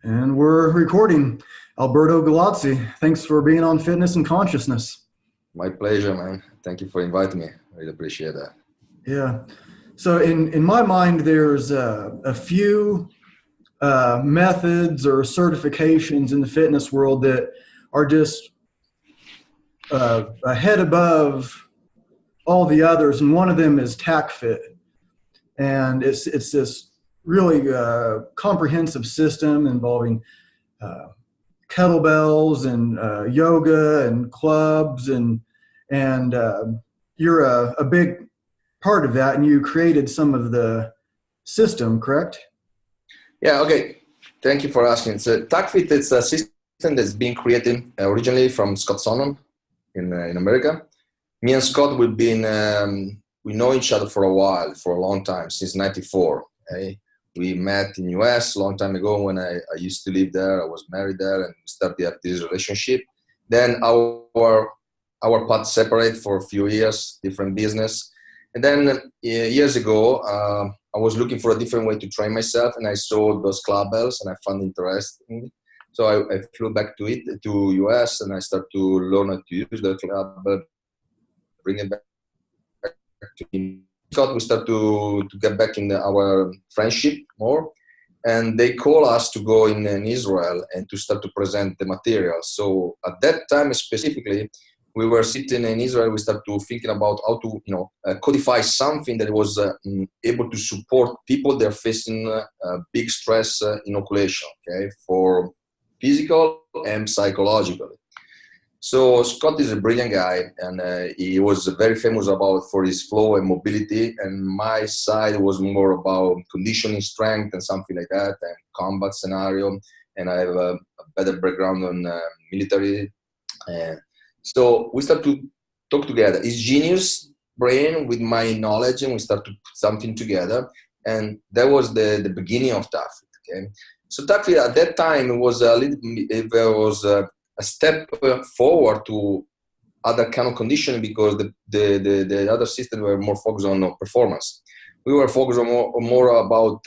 And we're recording. Alberto Gallazzi, thanks for being on Fitness and Consciousness. My pleasure, man. Thank you for inviting me. I really appreciate that. Yeah. So in my mind, there's a few methods or certifications in the fitness world that are just a head above all the others, and one of them is Tacfit. And it's this really comprehensive system involving kettlebells and yoga and clubs and you're a big part of that, and you created some of the system, correct? Yeah, okay. Thank you for asking. So Tacfit is a system that's been created originally from Scott Sonnen in America. Me and Scott, we know each other for a while, for a long time, since '94. Okay? We met in US a long time ago when I used to live there. I was married there and started this relationship. Then our paths separated for a few years, different business. And then years ago, I was looking for a different way to train myself, and I saw those club bells and I found it interesting. So I flew back to US, and I started to learn how to use the club bell, bring it back to him. We start to get back in our friendship more, and they call us to go in Israel and to start to present the material. So at that time specifically, we were sitting in Israel. We started to thinking about how to codify something that was able to support people that are facing big stress inoculation, okay, for physical and psychological. So Scott is a brilliant guy, and he was very famous for his flow and mobility. And my side was more about conditioning, strength, and something like that, and combat scenario. And I have a better background on military. So we start to talk together. His genius brain with my knowledge, and we start to put something together. And that was the beginning of Tacfit. Okay, so Tacfit at that time was a step forward to other kind of conditioning, because the other systems were more focused on performance. We were focused on more about,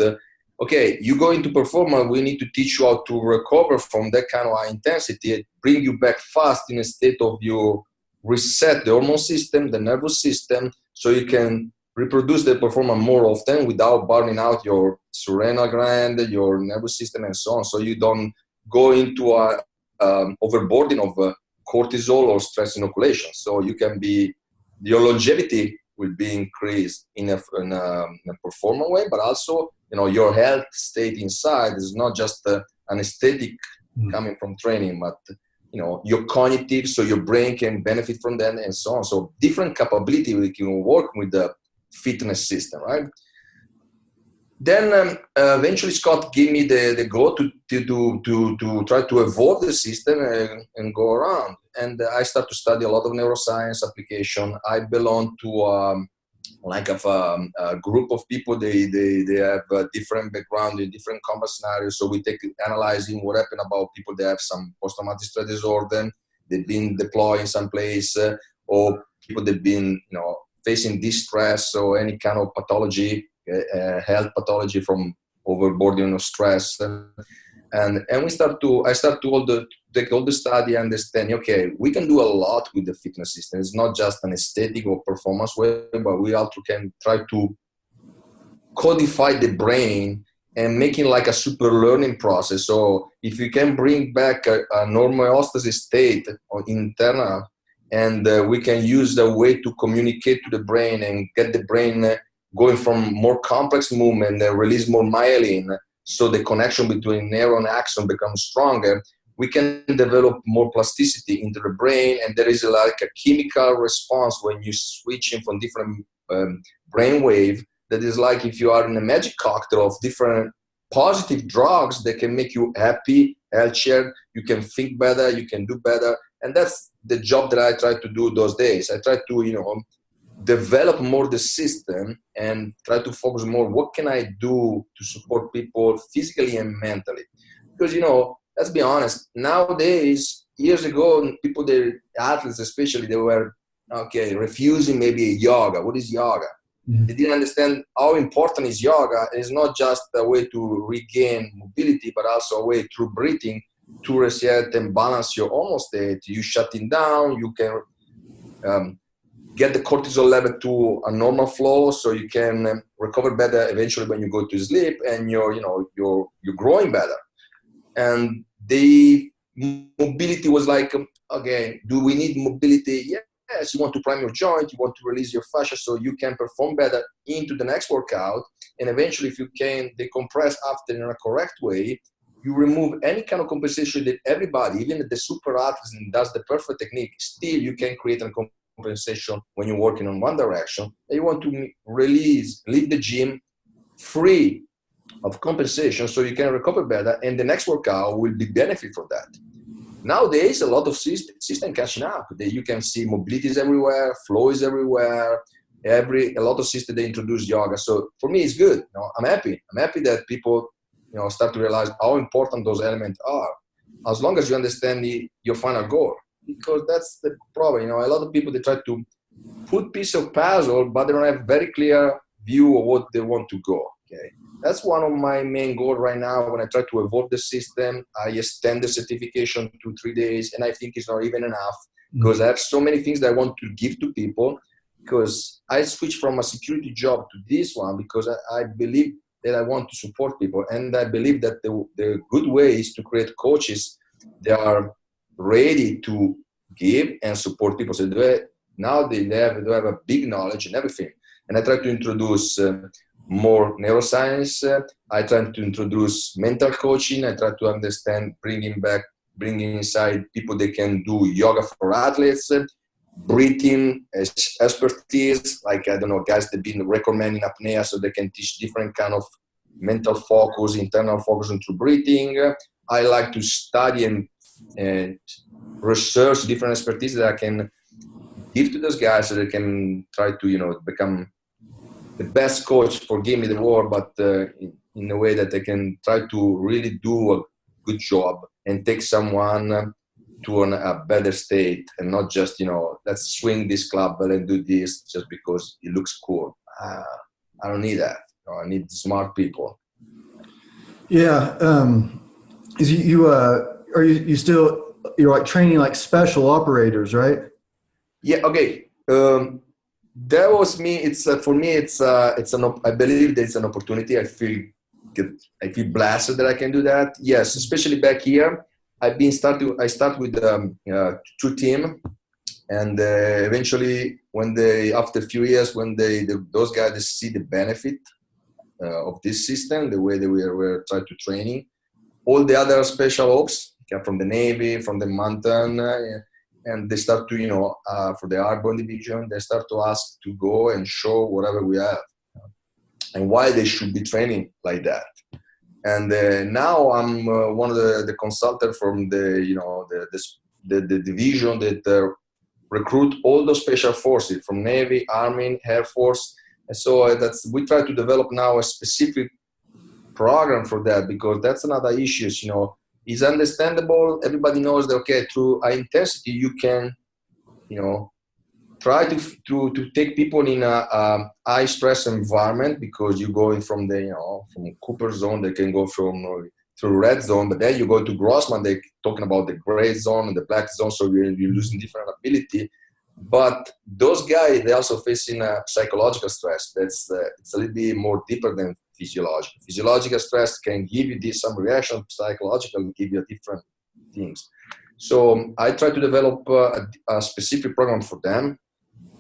okay, you go into performance, we need to teach you how to recover from that kind of high intensity, bring you back fast in a state of you reset the hormone system, the nervous system, so you can reproduce the performance more often without burning out your surrenal gland, your nervous system, and so on. So you don't go into a overboarding of cortisol or stress inoculation. So your longevity will be increased in a performance way, but also, your health state inside is not just an aesthetic coming from training, but your cognitive, so your brain can benefit from that, and so on. So different capability we can work with the fitness system, right? Then eventually Scott gave me the go to try to evolve the system and go around. And I start to study a lot of neuroscience application. I belong to a group of people. They have a different background in different combat scenarios. So we take analyzing what happened about people that have some post-traumatic stress disorder. They've been deployed in some place, or people that've been facing distress or any kind of pathology. Health pathology from overboarding of stress, and I start to take all the study and understand, okay, we can do a lot with the fitness system. It's not just an aesthetic or performance way, but we also can try to codify the brain and making like a super learning process. So if you can bring back a normal homeostasis state or internal, and we can use the way to communicate to the brain and get the brain going from more complex movement and release more myelin, so the connection between neuron and axon becomes stronger, we can develop more plasticity into the brain, and there is like a chemical response when you switching from different brain wave that is like if you are in a magic cocktail of different positive drugs that can make you happy, healthier, you can think better, you can do better. And that's the job that I try to do those days. I try to, develop more the system and try to focus more, what can I do to support people physically and mentally? Because, let's be honest, nowadays, years ago, people, the athletes especially, they were, refusing maybe yoga. What is yoga? Mhm. They didn't understand how important is yoga. It's not just a way to regain mobility, but also a way through breathing to reset and balance your hormone state. You shutting down, you can get the cortisol level to a normal flow, so you can recover better eventually when you go to sleep, and you're growing better. And the mobility was like, okay, do we need mobility? Yes, you want to prime your joint, you want to release your fascia so you can perform better into the next workout. And eventually, if you can decompress after in a correct way, you remove any kind of compensation that everybody, even the super athletes, does the perfect technique. Still, you can create a compensation when you're working on one direction. And you want to leave the gym free of compensation so you can recover better, and the next workout will be benefit for that. Nowadays, a lot of system catching up. You can see mobility is everywhere, flow is everywhere. A lot of systems they introduce yoga. So for me, it's good. I'm happy. I'm happy that people, start to realize how important those elements are. As long as you understand your final goal, because that's the problem. A lot of people, they try to put piece of puzzle, but they don't have very clear view of what they want to go. Okay. That's one of my main goals right now. When I try to evolve the system, I extend the certification to 3 days, and I think it's not even enough because I have so many things that I want to give to people, because I switched from a security job to this one because I believe that I want to support people, and I believe that the good way is to create coaches that are ready to give and support people. So now they have a big knowledge and everything. And I try to introduce more neuroscience. I try to introduce mental coaching. I try to understand, bringing inside people that can do yoga for athletes, breathing expertise, like, I don't know, guys that have been recommending apnea so they can teach different kind of mental focus, internal focus into breathing. I like to study and research different expertise that I can give to those guys so they can try to, become the best coach, forgive me the word, but in a way that they can try to really do a good job and take someone to a better state, and not just, let's swing this club and do this just because it looks cool. I don't need that. I need smart people. Yeah. Is are you still, you're like training like special operators, right? Yeah. Okay. That was me. It's for me. I believe that it's an opportunity. I feel blessed that I can do that. Yes, especially back here. I start with 2 team, and eventually, after a few years, when those guys see the benefit of this system, the way that we were trying to training, all the other special ops from the Navy, from the mountain. And they start to, for the airborne division, they start to ask to go and show whatever we have and why they should be training like that. And now I'm one of the consultants from the division that recruit all those special forces from Navy, Army, Air Force. And so we try to develop now a specific program for that, because that's another issue. It's understandable. Everybody knows that, okay, through high intensity, you can, try to take people in a high stress environment, because you're going from from Cooper zone, they can go through red zone, but then you go to Grossman, they're talking about the gray zone and the black zone, so you're losing different ability. But those guys, they're also facing a psychological stress. It's a little bit more deeper than physiological. Physiological stress can give you some reaction. Psychological can give you different things. So I try to develop a specific program for them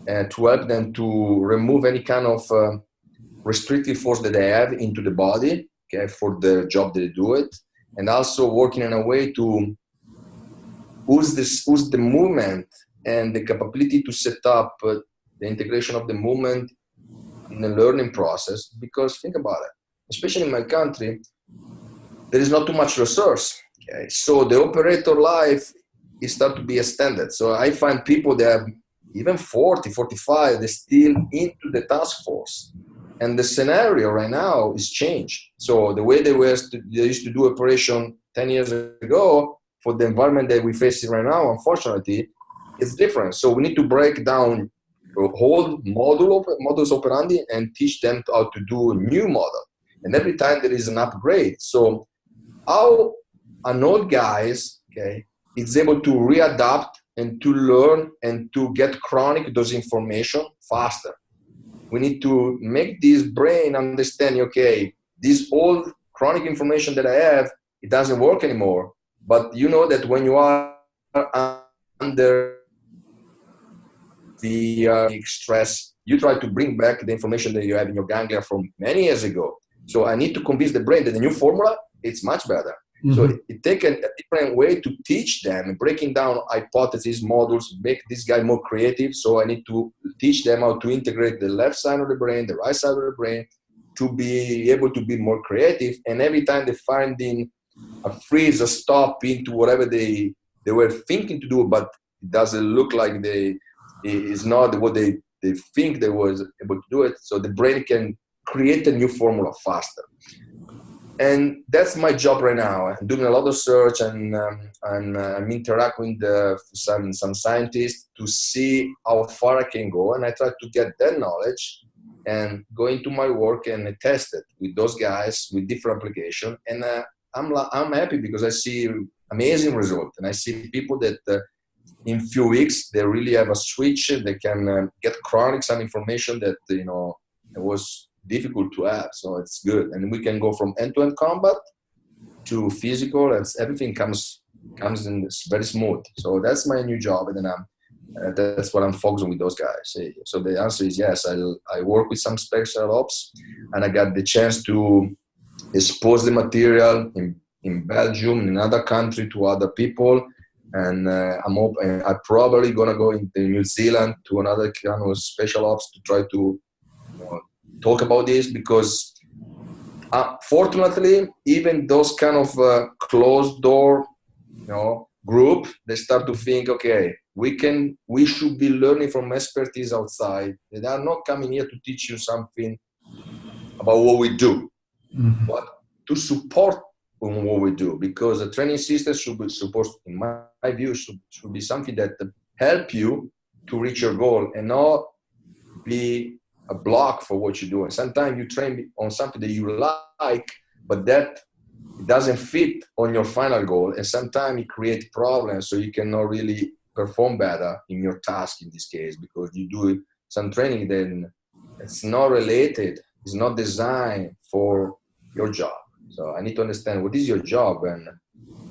and to help them to remove any kind of restrictive force that they have into the body, okay, for the job they do it, and also working in a way to use the movement and the capability to set up the integration of the movement in the learning process. Because think about it, especially in my country, there is not too much resource. Okay? So the operator life is start to be extended. So I find people that have even 40, 45, they're still into the task force. And the scenario right now is changed. So the way they used to do operation 10 years ago, for the environment that we face right now, unfortunately, it's different. So we need to break down whole modus operandi and teach them how to do a new model. And every time there is an upgrade. So how an old guy is able to readapt and to learn and to get chronic those information faster. We need to make this brain understand, okay, this old chronic information that I have, it doesn't work anymore. But you know that when you are under the stress, you try to bring back the information that you have in your ganglia from many years ago. So I need to convince the brain that the new formula, it's much better. Mm-hmm. So it takes a different way to teach them, breaking down hypotheses, models, make this guy more creative. So I need to teach them how to integrate the left side of the brain, the right side of the brain, to be able to be more creative. And every time they find in a freeze, a stop into whatever they were thinking to do, but it doesn't look like it's not what they think they was able to do it. So the brain can create a new formula faster. And that's my job right now. I'm doing a lot of search and I'm interacting with some scientists to see how far I can go. And I try to get that knowledge and go into my work and test it with those guys with different applications. And I'm happy because I see amazing results. And I see people that in few weeks, they really have a switch. They can get chronic some information that, it was difficult to have. So it's good. And we can go from end-to-end combat to physical, and everything comes in very smooth. So that's my new job. And then that's what I'm focusing with those guys. So the answer is yes. I work with some special ops, and I got the chance to expose the material in Belgium, in another country, to other people. And I'm probably going to go into New Zealand to another kind of special ops to try to talk about this, because fortunately, even those kind of closed door, group, they start to think, okay, we should be learning from expertise outside. They are not coming here to teach you something about what we do, but to support what we do, because the training system should be supposed, in my view, should be something that help you to reach your goal and not be a block for what you do. And sometimes you train on something that you like, but that it doesn't fit on your final goal. And sometimes it creates problems, so you cannot really perform better in your task in this case, because you do some training then it's not related, it's not designed for your job. So I need to understand what is your job and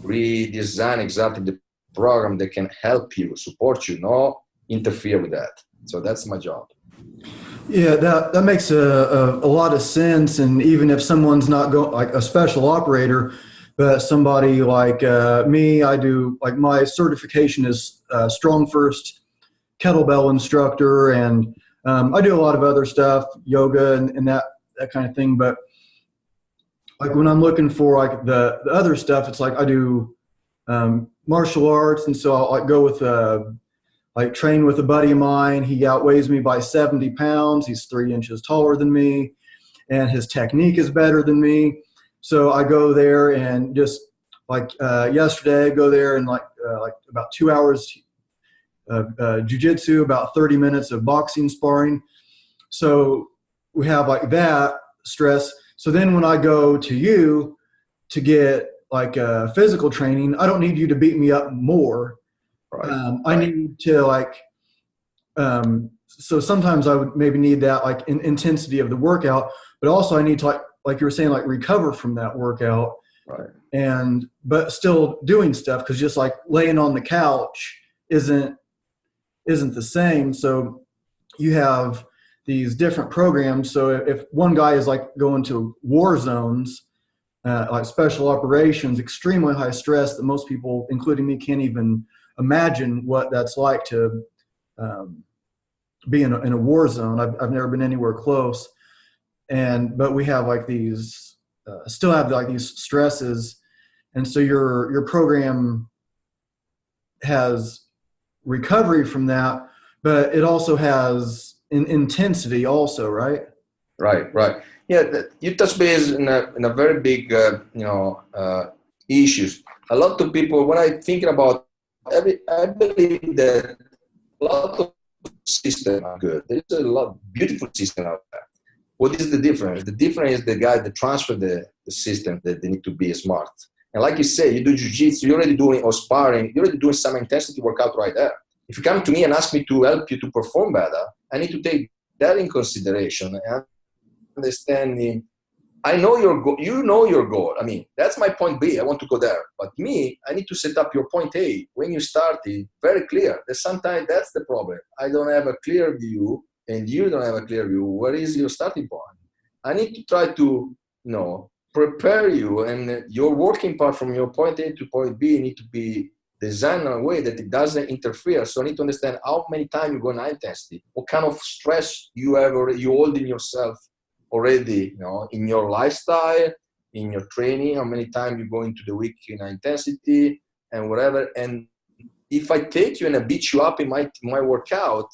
redesign exactly the program that can help you, support you, not interfere with that. So that's my job. Yeah, that makes a lot of sense. And even if someone's not like a special operator, but somebody like me, I do, like, my certification is Strong First kettlebell instructor, and I do a lot of other stuff, yoga and that kind of thing. But like when I'm looking for like the other stuff, it's like I do martial arts, and so I'll like go with train with a buddy of mine. He outweighs me by 70 pounds. He's 3 inches taller than me, and his technique is better than me. So I go there and just like yesterday, I go there and like about 2 hours of jujitsu, about 30 minutes of boxing sparring. So we have like that stress. So then when I go to you to get like physical training, I don't need you to beat me up more. Right. I need to so sometimes I would maybe need that like intensity of the workout, but also I need to like you were saying, like recover from that workout. Right. But still doing stuff, because just like laying on the couch isn't the same. So you have these different programs. So if one guy is like going to war zones, like special operations, extremely high stress that most people, including me, can't even imagine what that's like to be in a war zone. I've never been anywhere close. But we have like these, still have like these stresses. And so your program has recovery from that, but it also has intensity also, right? Right. Yeah, you touch base in a very big, issues. A lot of people, when I think about, I believe that a lot of systems are good. There's a lot of beautiful systems out there. What is the difference? The difference is the guy that transfer the system that they need to be smart. And like you say, you do jiu-jitsu, you're already doing, or sparring, you're already doing some intensity workout right there. If you come to me and ask me to help you to perform better, I need to take that in consideration and understanding. I know your goal. You know your goal. I mean, that's my point B. I want to go there. But me, I need to set up your point A. When you start it, very clear. That sometimes that's the problem. I don't have a clear view, and you don't have a clear view. Where is your starting point? I need to try to, prepare you, and your working part from your point A to point B need to be designed in a way that it doesn't interfere. So I need to understand how many times you go in high intensity, what kind of stress you hold in yourself already, in your lifestyle, in your training, how many times you go into the week in high intensity and whatever. And if I take you and I beat you up in my workout,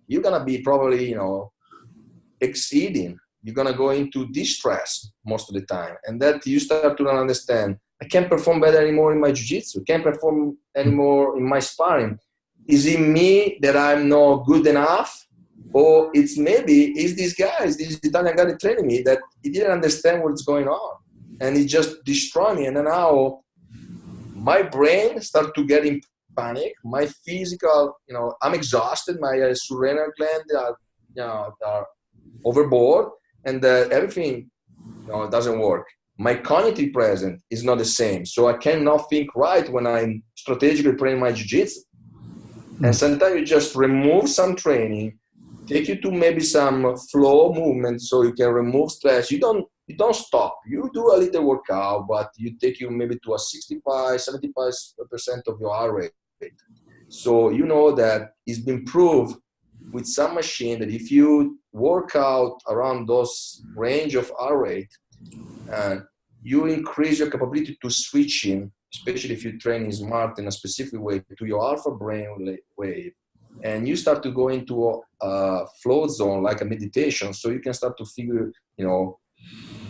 you're gonna be probably, exceeding. You're gonna go into distress most of the time, and that you start to understand. I can't perform better anymore in my jiu-jitsu. Can't perform anymore in my sparring. Is it me that I'm not good enough? Or it's this Italian guy that training me that he didn't understand what's going on. And he just destroyed me. And then now my brain started to get in panic. My physical, I'm exhausted. My surrenal gland are overboard. And everything doesn't work. My cognitive presence is not the same. So I cannot think right when I'm strategically training my jiu-jitsu. And sometimes you just remove some training, take you to maybe some flow movement so you can remove stress. You don't stop. You do a little workout, but you take you maybe to a 75% of your heart rate. So you know that it's been proved with some machine that if you work out around those range of heart rate, you increase your capability to switch in, especially if you train smart in a specific way, to your alpha brain wave. And you start to go into a flow zone, like a meditation. So you can start to figure,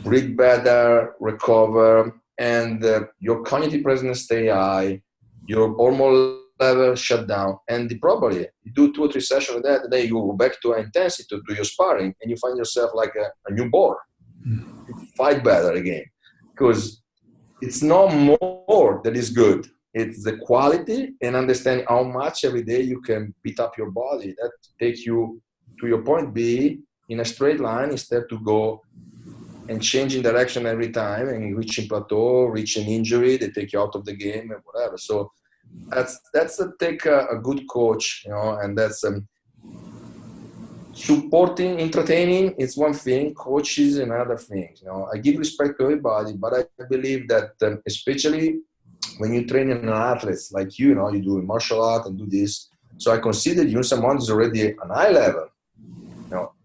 breathe better, recover, and your cognitive presence stay high, your hormone level shut down. And probably you do 2 or 3 sessions of that, and then you go back to intensity, to your sparring, and you find yourself like a newborn. You fight better again. Because it's not more that is good. It's the quality and understanding how much every day you can beat up your body. That takes you to your point B in a straight line instead to go and changing direction every time and reaching plateau, reaching injury, they take you out of the game and whatever. So that's a good coach, and that's supporting, entertaining is one thing, coaches another thing. I give respect to everybody, but I believe that especially when you train an athlete like you do martial art and do this. So I consider you someone who's already an high level.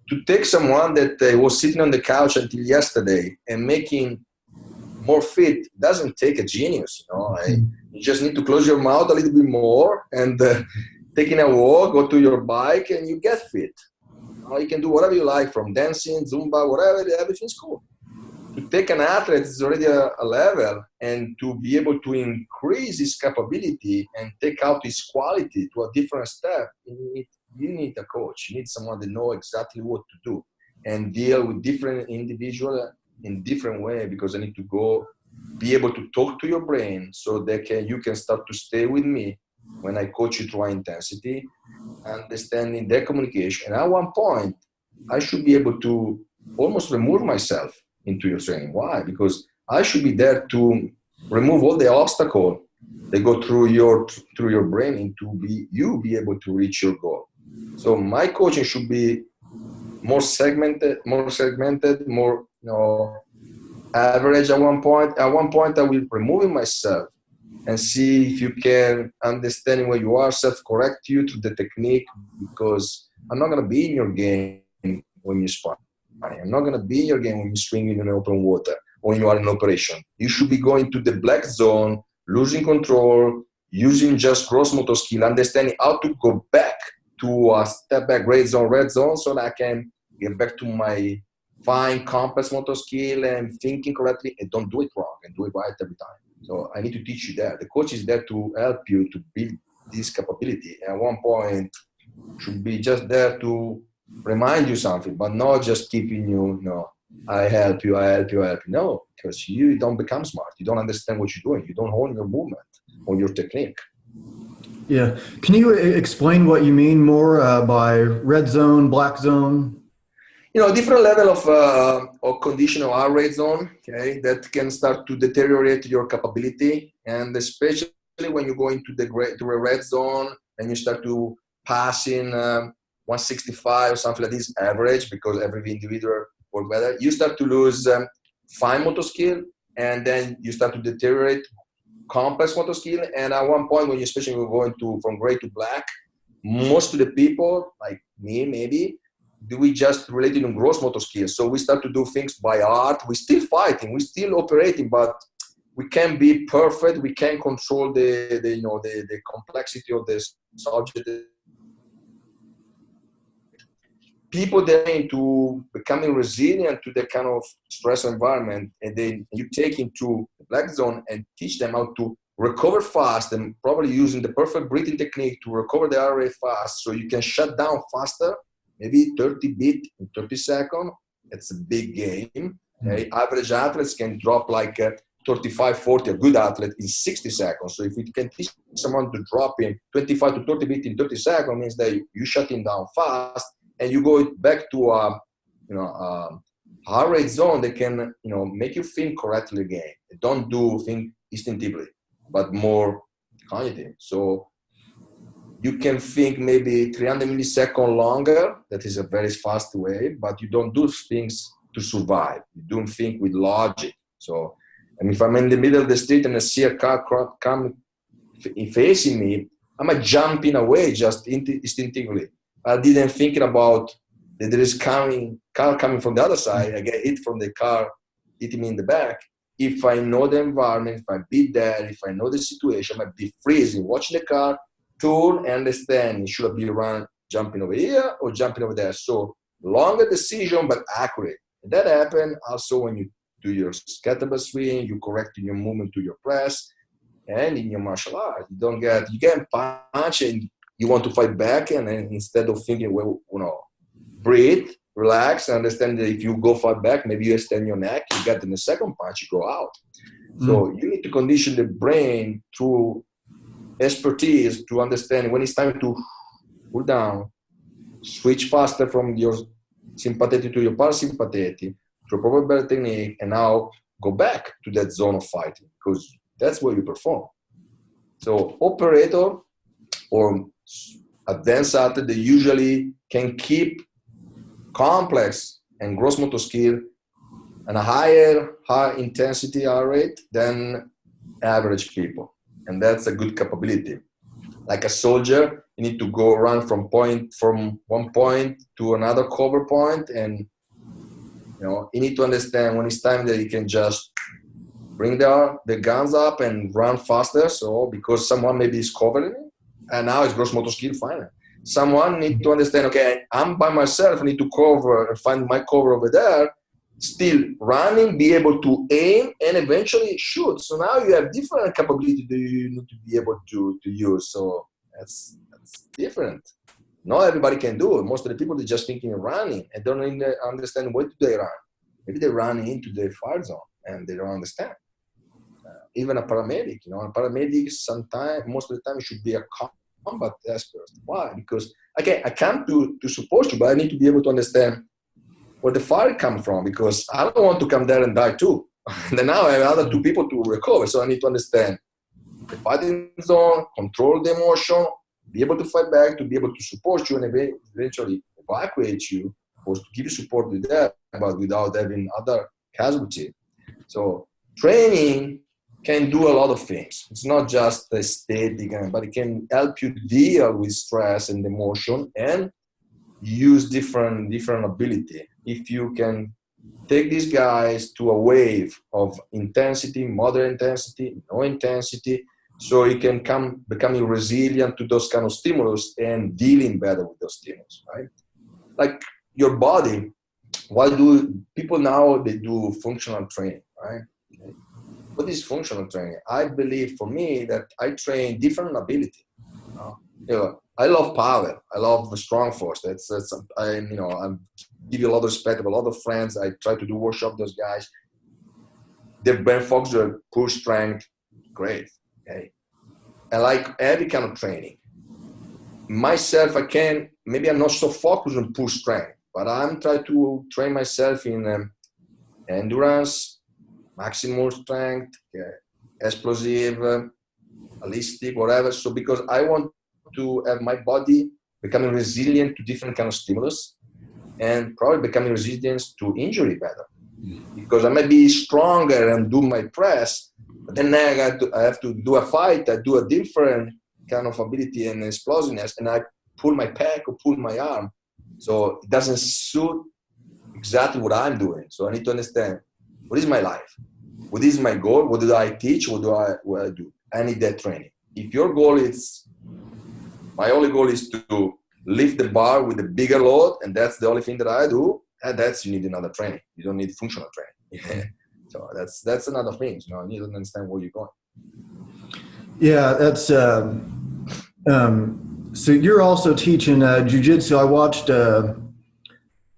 To take someone that was sitting on the couch until yesterday and making more fit doesn't take a genius. You just need to close your mouth a little bit more and taking a walk, go to your bike, and you get fit. You can do whatever you like, from dancing, Zumba, whatever, everything's cool. To take an athlete is already a level, and to be able to increase his capability and take out his quality to a different step, you need a coach. You need someone that knows exactly what to do and deal with different individuals in different way, because I need to be able to talk to your brain so you can start to stay with me when I coach you through high intensity, understanding their communication. And at one point, I should be able to almost remove myself into your training. Why? Because I should be there to remove all the obstacles that go through your brain and to be able to reach your goal. So my coaching should be more segmented, more average at one point. At one point, I will be removing myself and see if you can understand where you are, self-correct you through the technique, because I'm not going to be in your game when you spar. I'm not going to be in your game when you're swinging in open water or when you are in operation. You should be going to the black zone, losing control, using just gross motor skill, understanding how to go back to a step back red zone, so that I can get back to my fine complex motor skill and thinking correctly and don't do it wrong and do it right every time. So I need to teach you that. The coach is there to help you to build this capability. And at one point, should be just there to remind you something, but not just keeping you, I help you, I help you, I help you. No, because you don't become smart. You don't understand what you're doing. You don't own your movement or your technique. Yeah. Can you explain what you mean more by red zone, black zone? Different level of conditional heart rate zone, okay, that can start to deteriorate your capability. And especially when you go into the red zone and you start to pass in 165 or something like this average, because every individual work better, you start to lose fine motor skill, and then you start to deteriorate complex motor skill. And at one point, when you especially going from gray to black, most of the people, like me maybe, we just related on gross motor skills. So we start to do things by art. We're still fighting, we're still operating, but we can't be perfect. We can't control the complexity of the subject. People that are into becoming resilient to that kind of stress environment, and then you take into the black zone and teach them how to recover fast, and probably using the perfect breathing technique to recover the heart rate fast, so you can shut down faster, maybe 30 beats in 30 seconds. It's a big game. Okay? Average athletes can drop like 35, 40, a good athlete, in 60 seconds. So if we can teach someone to drop in 25 to 30 beats in 30 seconds, means that you shut him down fast, and you go back to heart rate zone that can make you think correctly again. Don't do think instinctively, but more cognitive. So you can think maybe 300 milliseconds longer. That is a very fast way, but you don't do things to survive. You don't think with logic. So, and if I'm in the middle of the street and I see a car come facing me, I'm jumping away just instinctively. I didn't think about that there is car coming from the other side. I get hit from the car, hitting me in the back. If I know the environment, if I be there, if I know the situation, I might be freezing, watching the car, turn and understand, should I be jumping over here or jumping over there? So longer decision, but accurate. And that happens also when you do your kettlebell swing, you correct your movement to your press, and in your martial art, you get punch and you want to fight back, and then instead of thinking, well, breathe, relax, and understand that if you go fight back, maybe you extend your neck, you get in the second punch, you go out. So you need to condition the brain through expertise to understand when it's time to cool down, switch faster from your sympathetic to your parasympathetic, to a proper better technique, and now go back to that zone of fighting, because that's where you perform. So operator or advanced athlete, they usually can keep complex and gross motor skill and a high intensity heart rate than average people. And that's a good capability. Like a soldier, you need to go run from one point to another cover point, and you need to understand when it's time that you can just bring the guns up and run faster. So because someone maybe is covering it, and now it's gross motor skill, fine. Someone need to understand, okay, I'm by myself, I need to cover and find my cover over there, still running, be able to aim, and eventually shoot. So now you have different capability that you need to be able to use. So that's different. Not everybody can do it. Most of the people, they're just thinking of running and don't even understand where do they run. Maybe they run into the fire zone and they don't understand. Even a paramedic, a paramedic sometimes, most of the time, should be a combat expert. Why? Because I come to support you, but I need to be able to understand where the fire comes from, because I don't want to come there and die too. Then now I have other two people to recover, so I need to understand the fighting zone, control the emotion, be able to fight back, to be able to support you, and eventually evacuate you, or to give you support with that, but without having other casualty. So training can do a lot of things. It's not just aesthetic, but it can help you deal with stress and emotion and use different ability. If you can take these guys to a wave of intensity, moderate intensity, no intensity, so you can becoming resilient to those kind of stimulus and dealing better with those stimulus, right? Like your body, why do people now, they do functional training, right? What is functional training? I believe for me that I train different ability. I love power. I love the strong force. I give you a lot of respect. I have a lot of friends. I try to do workshop those guys. They're very focused on push strength. Great. Okay. I like every kind of training. Myself, maybe I'm not so focused on push strength, but I'm trying to train myself in endurance, maximum strength, explosive, ballistic, whatever. So because I want to have my body becoming resilient to different kind of stimulus and probably becoming resilient to injury better. Because I may be stronger and do my press, but then I have to do a fight, I do a different kind of ability and explosiveness, and I pull my pec or pull my arm. So it doesn't suit exactly what I'm doing. So I need to understand, what is my life? What is my goal? What do I teach? What do I do? I need that training. If your goal is, my only goal is to lift the bar with a bigger load, and that's the only thing that I do, and you need another training. You don't need functional training. So that's another thing. You need to understand where you're going. Yeah, that's so you're also teaching jujitsu. I watched it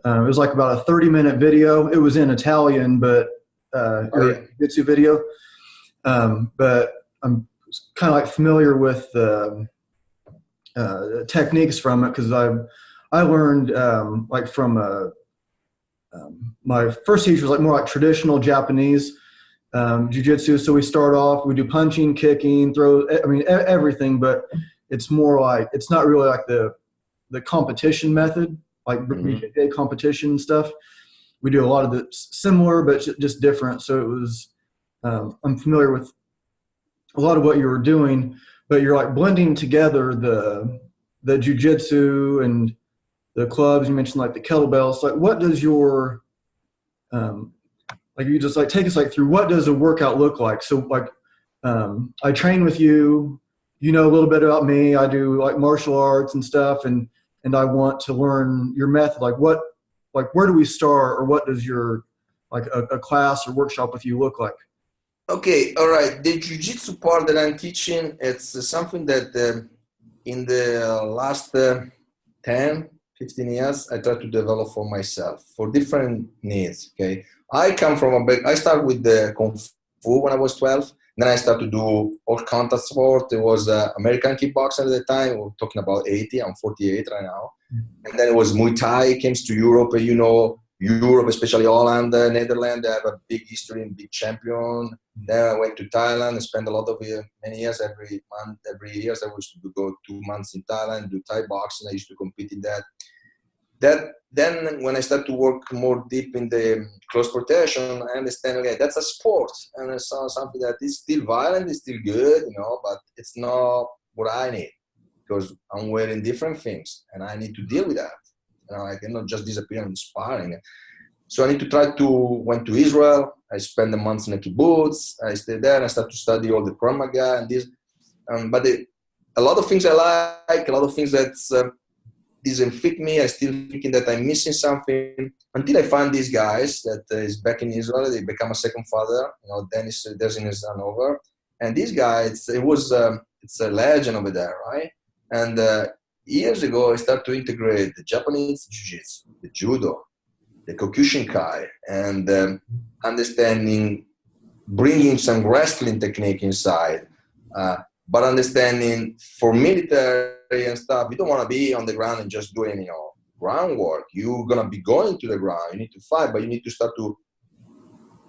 was like about a 30-minute video. It was in Italian, but jiu-jitsu video. But I'm kind of like familiar with techniques from it because I learned like from my first teacher was like more like traditional Japanese jiu-jitsu. So we start off, we do punching, kicking, throw, I mean, everything, but it's more like, it's not really like the competition method, like BJJ competition stuff. We do a lot of the similar, but just different. So it was, I'm familiar with a lot of what you were doing, but you're like blending together the jiu-jitsu and the clubs. You mentioned like the kettlebells. Like what does your, like you just like take us like through what does a workout look like? So like I train with you, you know a little bit about me. I do like martial arts and stuff, and I want to learn your method. Like where do we start, or what does your like a class or workshop with you look like? Okay, all right. The jiu-jitsu part that I'm teaching, it's something that in the last 10, 15 years, I try to develop for myself for different needs. Okay, I start with the Kung Fu when I was 12. Then I started to do all contact sport. It was American kickboxing at the time. We're talking about 80. I'm 48 right now. And then it was Muay Thai. It came to Europe. Europe, especially Holland, Netherlands, they have a big history and big champion. Then I went to Thailand and spent a lot of many years, every month, every year. I used to go 2 months in Thailand, do Thai boxing. I used to compete in that. Then when I start to work more deep in the close protection, I understand, okay, that's a sport. And I saw something that is still violent, it's still good, but it's not what I need because I'm wearing different things and I need to deal with that. I cannot just disappear and sparring. So I need to went to Israel. I spent a month in a kibbutz. I stayed there and I started to study all the Krav Maga and this. But a lot of things I like, a lot of things that doesn't fit me. I still thinking that I'm missing something until I find these guys that is back in Israel. They become a second father. Dennis and his son over. And this guy, it's a legend over there, right? And years ago, I started to integrate the Japanese jiu-jitsu, the judo, the Kyokushinkai, and understanding, bringing some wrestling technique inside, but understanding for military and stuff, you don't want to be on the ground and just doing, groundwork. You're going to be going to the ground. You need to fight, but you need to start to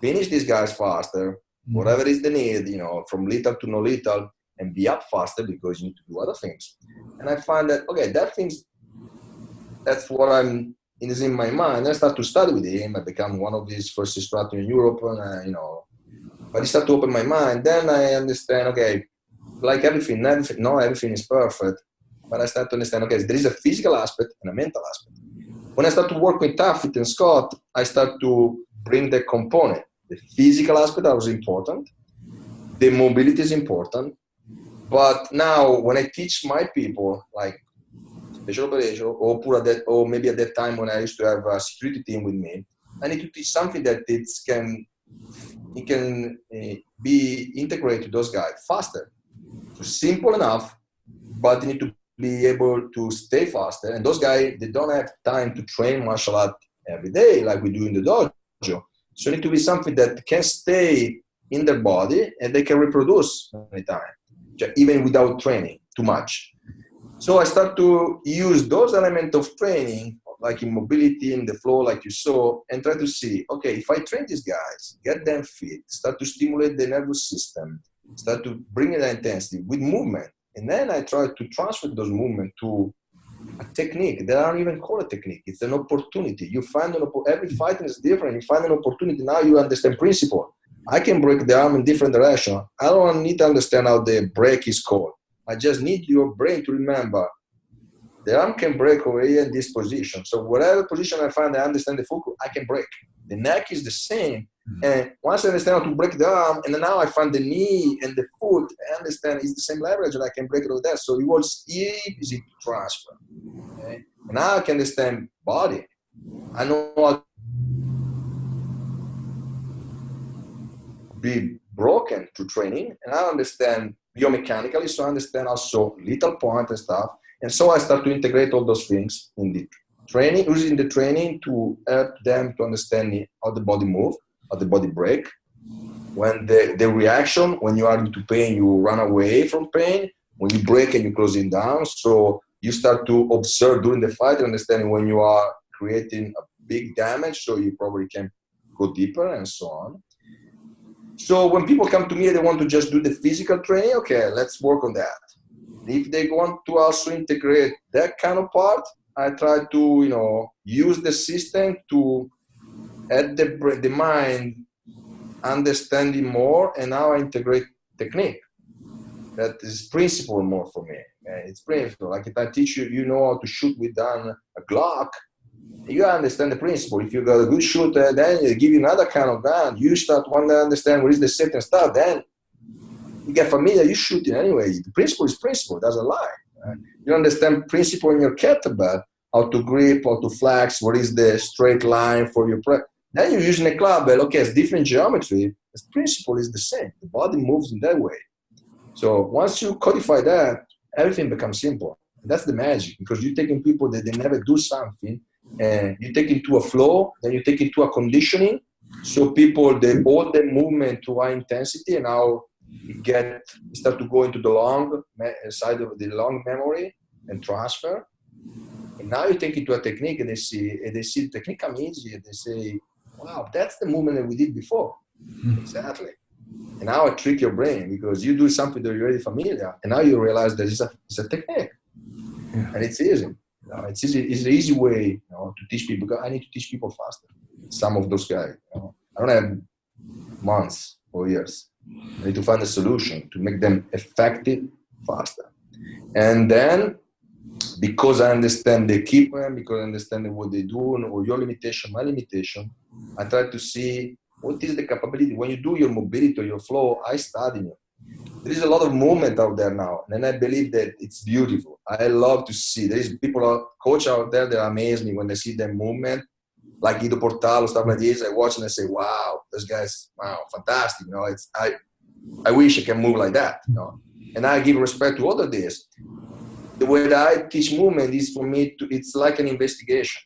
finish these guys faster, whatever is the need, from lethal to no lethal, and be up faster because you need to do other things. And I find that, okay, that's what is in my mind. I start to study with him. I become one of his first instructors in Europe, and, but it started to open my mind. Then I understand, okay, like everything, not everything is perfect, but I start to understand, okay, there is a physical aspect and a mental aspect. When I start to work with Tacfit and Scott, I start to bring the component. The physical aspect that was important. The mobility is important. But now when I teach my people, like special operation, or maybe at that time when I used to have a security team with me, I need to teach something that it can be integrated to those guys faster. So simple enough, but you need to be able to stay faster. And those guys, they don't have time to train martial art every day like we do in the dojo. So it need to be something that can stay in their body and they can reproduce anytime, even without training too much. So I start to use those elements of training, like in mobility, in the flow, like you saw, and try to see, okay, if I train these guys, get them fit, start to stimulate the nervous system, start to bring in the intensity with movement, and then I try to transfer those movements to a technique. They aren't even called a technique. It's an opportunity. You find every fighting is different. You find an opportunity. Now you understand principle. I can break the arm in different direction. I don't need to understand how the break is called. I just need your brain to remember the arm can break over here in this position. So whatever position I find, I understand the focus, I can break. The neck is the same. And once I understand how to break the arm, and then now I find the knee and the foot, I understand it's the same leverage and I can break it over there. So it was easy to transfer. Okay? And now I can understand body. I know how to be broken through training, and I understand biomechanically, so I understand also little point and stuff. And so I start to integrate all those things in the training, using the training to help them to understand how the body moves, how the body break. When the reaction, when you are into pain, you run away from pain. When you break and you close it down. So you start to observe during the fight, understanding when you are creating a big damage, so you probably can go deeper and so on. So when people come to me, they want to just do the physical training. Okay, let's work on that. If they want to also integrate that kind of part, I try to, use the system to add the mind understanding more, and now I integrate technique. That is principle more for me. It's principle. Like if I teach you, how to shoot with a Glock, you understand the principle. If you got a good shooter, then you give you another kind of gun. You start want to understand what is the safety and stuff. Then you get familiar. You shoot it anyway. The principle is principle. It doesn't lie. Right? You understand principle in your kettlebell, how to grip, how to flex, what is the straight line for your press. Then you're using a club. Okay, it's different geometry. The principle is the same. The body moves in that way. So once you codify that, everything becomes simple. That's the magic, because you're taking people that they never do something, and you take it to a flow, then you take it to a conditioning. So people, they hold the movement to high intensity, and now you start to go into the long side of the long memory and transfer. And now you take it to a technique, and they see the technique come easy, and they say, wow, that's the movement that we did before. Exactly. And now I trick your brain, because you do something that you're already familiar, and now you realize that it's a technique. Yeah. And it's easy. It's easy. It's an easy way to teach people. Because I need to teach people faster. Some of those guys. I don't have months or years. I need to find a solution to make them effective faster. And then, because I understand the equipment, because I understand what they do, or your limitation, my limitation, I try to see what is the capability. When you do your mobility or your flow, I study you. There is a lot of movement out there now, and I believe that it's beautiful. I love to see. There is coach out there that amaze me when they see their movement, like Guido Portalo, stuff like this. I watch and I say, wow, this guy's, wow, fantastic. I wish I can move like that. And I give respect to all of this. The way that I teach movement is, for me, it's like an investigation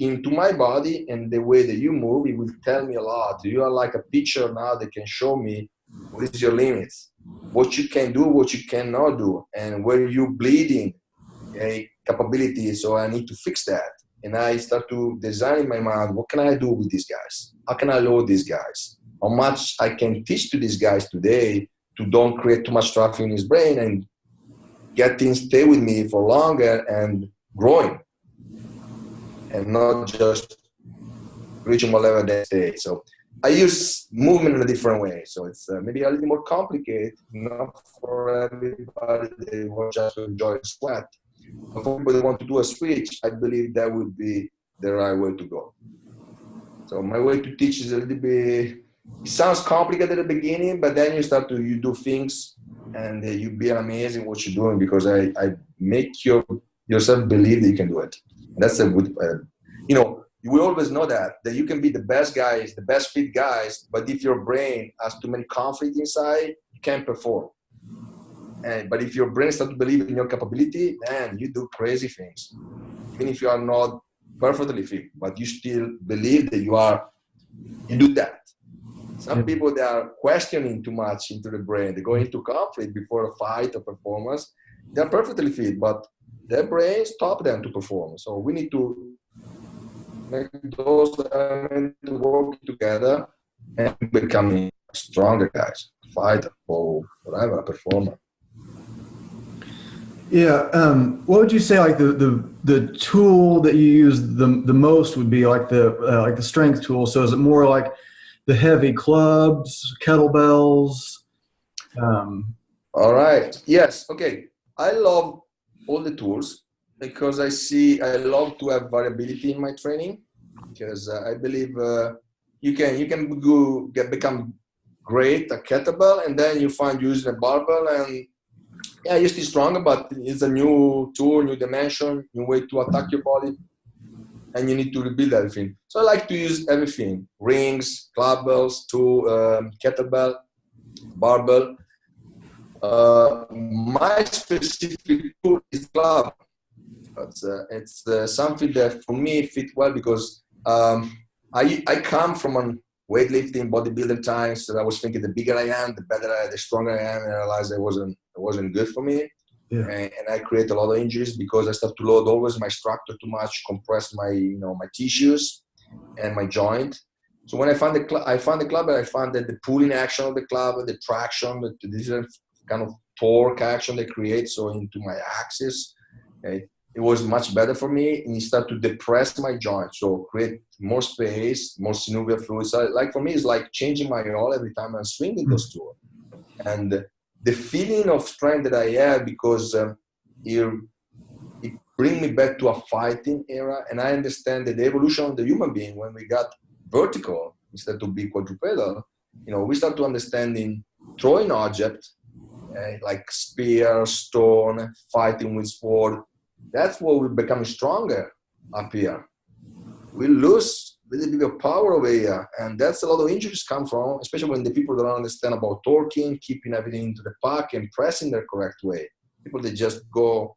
into my body, and the way that you move, it will tell me a lot. You are like a picture now that can show me what is your limits, what you can do, what you cannot do, and where you're bleeding capability. So I need to fix that. And I start to design in my mind, what can I do with these guys? How can I load these guys? How much I can teach to these guys today to don't create too much traffic in his brain and get him stay with me for longer and growing, and not just reaching whatever they say. So I use movement in a different way. So it's maybe a little more complicated, not for everybody. They want just to enjoy the sweat. But for people that want to do a switch, I believe that would be the right way to go. So my way to teach is a little bit, it sounds complicated at the beginning, but then you do things, and you be amazing what you're doing, because I make yourself believe that you can do it. And that's a good, you will always know that you can be the best guys, the best fit guys, but if your brain has too many conflicts inside, you can't perform. But if your brain starts to believe in your capability, man, you do crazy things. Even if you are not perfectly fit, but you still believe that you do that. Some people, they are questioning too much into the brain. They go into conflict before a fight or performance. They're perfectly fit, but their brain stop them to perform. So we need to make those elements work together and becoming stronger guys, fighter or whatever, a performer. Yeah. What would you say like the tool that you use the most would be like the strength tool? So is it more like the heavy clubs, kettlebells? All right. Yes. Okay. I love all the tools because I love to have variability in my training, because I believe you can become great at kettlebell, and then you find using a barbell, and yeah, you're still stronger, but it's a new tool, new dimension, new way to attack your body, and you need to rebuild everything. So I like to use everything: rings, clubbells, kettlebell, barbell. My specific tool is club. It's something that for me fit well because I come from a weightlifting bodybuilder times, and I was thinking the bigger I am, the better, the stronger I am, and I realized it wasn't good for me. Yeah. And I create a lot of injuries because I start to load always my structure too much, compress my my tissues and my joint. So when I found the club, I found that the pulling action of the club, the traction, the different kind of torque action they create, so into my axis, it was much better for me, and it started to depress my joint, so create more space, more synovial fluid. So like for me, it's like changing my all every time I'm swinging those two, and the feeling of strength that I have, because it brings me back to a fighting era, and I understand that the evolution of the human being, when we got vertical instead of be quadrupedal, we start to understanding throwing object, like spear, stone, fighting with sword. That's where we become stronger up here. We lose a little bit of power over here, and that's a lot of injuries come from, especially when the people don't understand about torquing, keeping everything into the pack and pressing the correct way. People, they just go,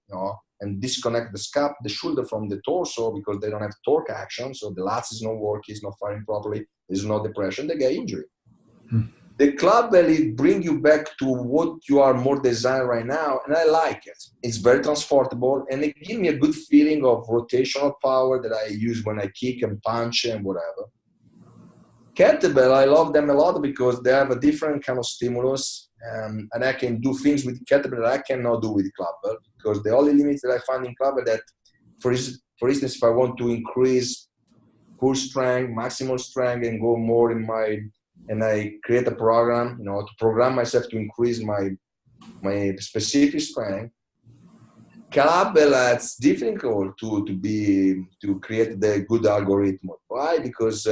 and disconnect the shoulder from the torso because they don't have torque action, so the lats is not working, it's not firing properly, there's no depression, they get injured. The club belly bring you back to what you are more designed right now, and I like it. It's very transportable, and it gives me a good feeling of rotational power that I use when I kick and punch and whatever. Kettlebell, I love them a lot because they have a different kind of stimulus, and I can do things with kettlebell that I cannot do with clubbell, because the only limit that I find in clubbell that, for instance, if I want to increase pull strength, maximal strength, and go more and I create a program, to program myself to increase my specific strength. Clubbell, it's difficult to create the good algorithm. Why? Because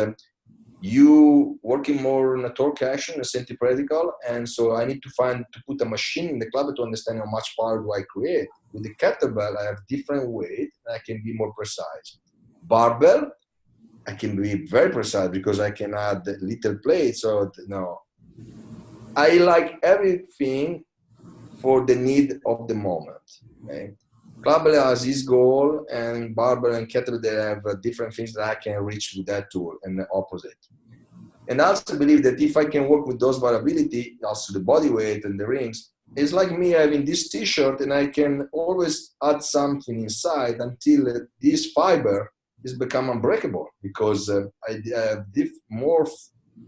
you working more on a torque action, a centripetal, and so I need to put a machine in the club to understand how much power do I create. With the kettlebell, I have different weight, and I can be more precise. Barbell, I can be very precise because I can add little plates. So I like everything for the need of the moment. Okay? Clubbell has his goal, and barbell and kettlebell, they have different things that I can reach with that tool, and the opposite. And I also believe that if I can work with those variability, also the body weight and the rings, it's like me having this t-shirt, and I can always add something inside until this fiber is become unbreakable, because I have more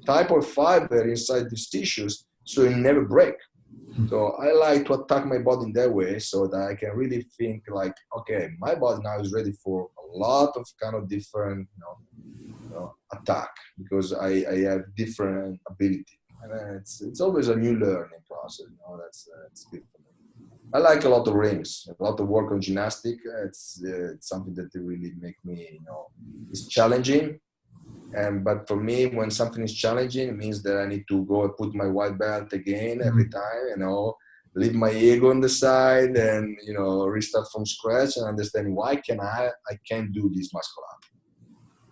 type of fiber inside these tissues, so it never break. So I like to attack my body in that way, so that I can really think like, okay, my body now is ready for a lot of kind of different attack, because I have different ability, and it's always a new learning process. That's good for me. I like a lot of rings, a lot of work on gymnastic. It's something that really make me, it's challenging. But for me, when something is challenging, it means that I need to go and put my white belt again every time, leave my ego on the side, and, restart from scratch and understand why I can't do this muscle up.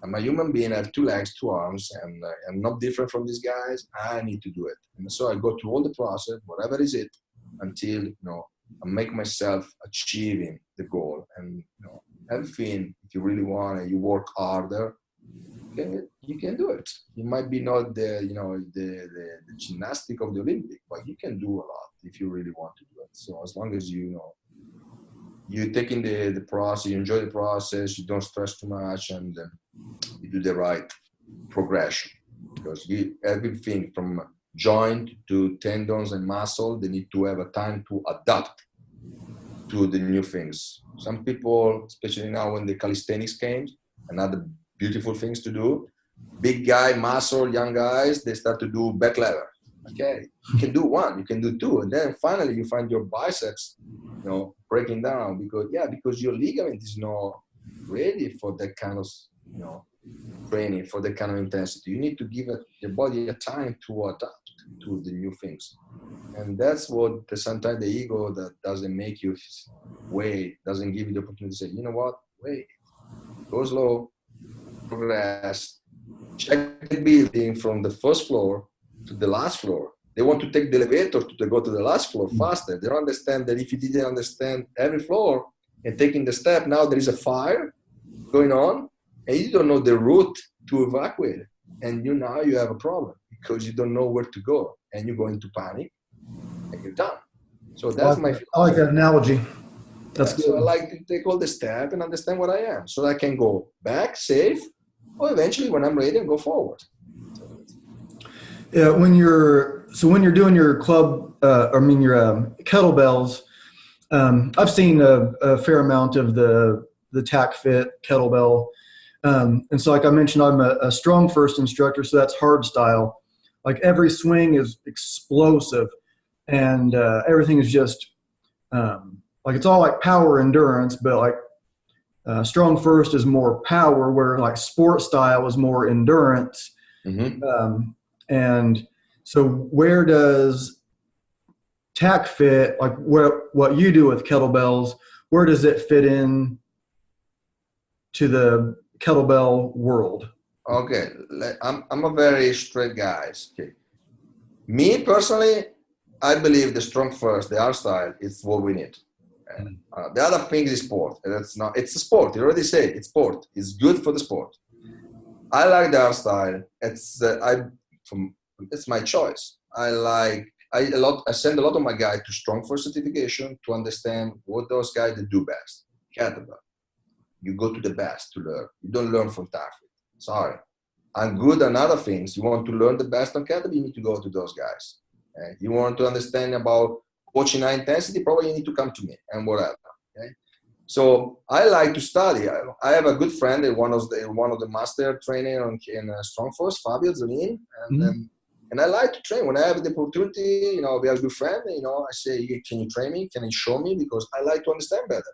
I'm a human being, I have 2 legs, 2 arms, and I'm not different from these guys. I need to do it. And so I go through all the process, whatever is it. until, I make myself achieving the goal. And, everything, if you really want it, you work harder, you can do it. You might be not the gymnastic of the Olympic, but you can do a lot if you really want to do it. So as long as you're taking the process, you enjoy the process, you don't stress too much, and you do the right progression. Because everything from joint to tendons and muscle, they need to have a time to adapt to the new things. Some people, especially now when the calisthenics came, another beautiful things to do. Big guy, muscle, young guys, they start to do back lever. Okay, you can do one, you can do two, and then finally you find your biceps, breaking down because your ligament is not ready for that kind of, training, for that kind of intensity. You need to give your body a time to adapt to the new things, and that's what sometimes the ego that doesn't make you wait, doesn't give you the opportunity to say, you know what, wait, go slow. Progress, check the building from the first floor to the last floor. They want to take the elevator to go to the last floor faster. They don't understand that if you didn't understand every floor and taking the step, now there is a fire going on and you don't know the route to evacuate it. And now you have a problem because you don't know where to go and you go into panic and you're done. So that's my philosophy. I like that analogy. That's good. So I like to take all the steps and understand what I am so I can go back safe, or eventually when I'm ready and go forward. Yeah, when you're doing your club, your kettlebells, I've seen a fair amount of the Tacfit kettlebell, and so like I mentioned, I'm a strong first instructor, so that's hard style. Like every swing is explosive, and everything is just like it's all like power endurance, but like strong first is more power, where like sport style is more endurance. Mm-hmm. And so where does Tacfit, like what you do with kettlebells, where does it fit in to the kettlebell world? Okay, I'm a very straight guy. Okay. Me personally, I believe the strong first, the art style, is what we need. The other thing is sport. It's a sport. You already say it's sport. It's good for the sport. I like the art style. It's my choice. I send a lot of my guys to strong first certification to understand what those guys that do best. Kettlebell. You go to the best to learn. You don't learn from Tacfit. Sorry. I'm good on other things. You want to learn the best on kettlebell, you need to go to those guys. Okay? You want to understand about coaching high intensity, probably you need to come to me and whatever. Okay? So I like to study. I have a good friend, one of the master trainer in strong force, Fabio Zolin, and I like to train. When I have the opportunity, we have a good friend. I say, can you train me? Can you show me? Because I like to understand better.